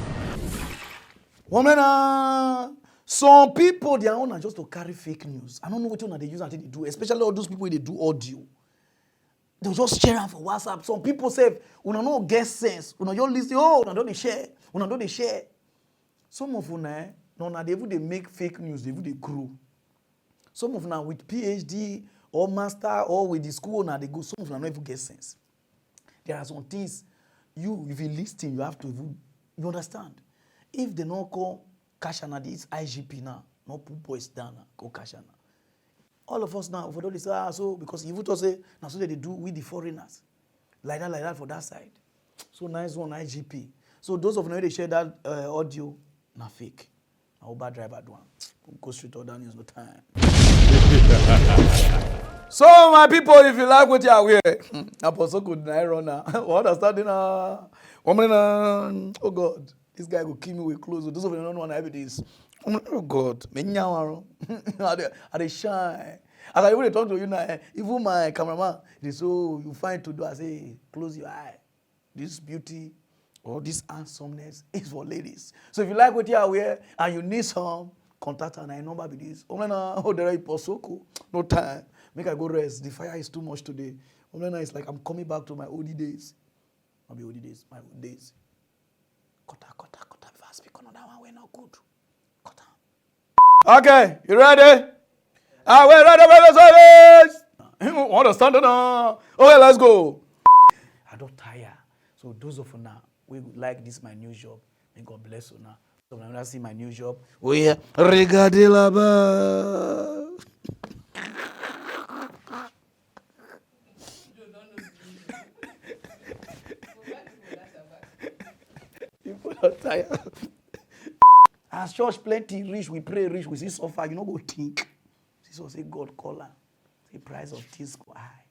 Some people, their own are just to carry fake news. I don't know what they use until they do, especially all those people they do audio. They'll just share them for WhatsApp. Some people say, "Una no get sense. Una just listen. Oh, una don't share. Una don't share." Some of una, they make fake news. They grow. Some of them with PhD or master or with the school, now they go. Some of them don't even get sense. There are some things if you listen, you have to you understand. If they don't call Kashana, this IGP now, no put boys down, go Kashana. All of us now, for those say, so because you would say, now so they do with the foreigners. Like that for that side. So nice one, IGP. So those of you they share that audio, na fake. Now Uber driver do one. Go straight to other news, no time. So my people, if you like what you are wearing, Apostle could run now. Understanding oh God, this guy will kill me with clothes. Those of you don't know what evidence. Oh God, I shine. As I even talk to you now, even my cameraman, they say, "Oh, you find to do." I say, "Close your eye. This beauty or this handsomeness is for ladies." So if you like what you are wearing and you need some, contact and I number be this. Oh, there is Posoko. No time. Make I go rest. The fire is too much today. It's like I'm coming back to my old days. Not be old days, my old days. Kota. If I speak on that one, we're not good. Kota. Okay, you ready? We're ready. Understand now? Okay, let's go. I don't tire. So those of you now, we would like this my new job. May God bless you now. So when I see my new job, we regardez là-bas. People are tired. As church plenty rich, we pray rich, we see suffer, you know go think. So say God call her. The price of things go high.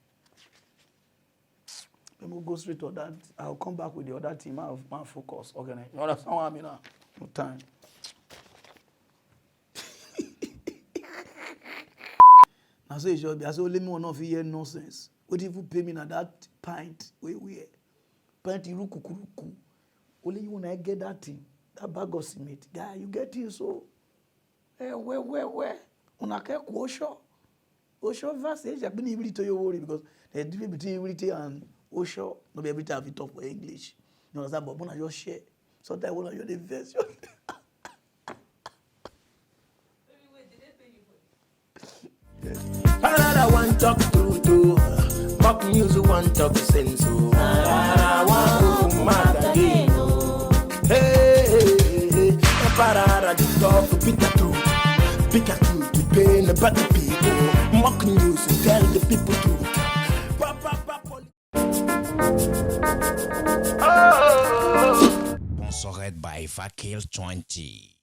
Then we'll go straight to that. I'll come back with the other team. I'll focus. Okay, you understand what I mean now? No time. Now say so I say only me one of you hear nonsense. What if you pay me now that pint? Where? Pint irukukuruku. Only you wanna get that thing. That bag of cement. Guy, you get it so. Where? Una ke Osho. Osho verse I've been able to tell you worry because the difference between ability and Osho, not be every time we talk for English. You understand? But when I just share, sometimes when I hear the version. I want talk to Mock news want talk sense. I want to mad again. Hey. Pararan talk, pick a truth. Pick a truth to pain about the people. Mock news and tell the people truth. Sponsored by Vakil 20.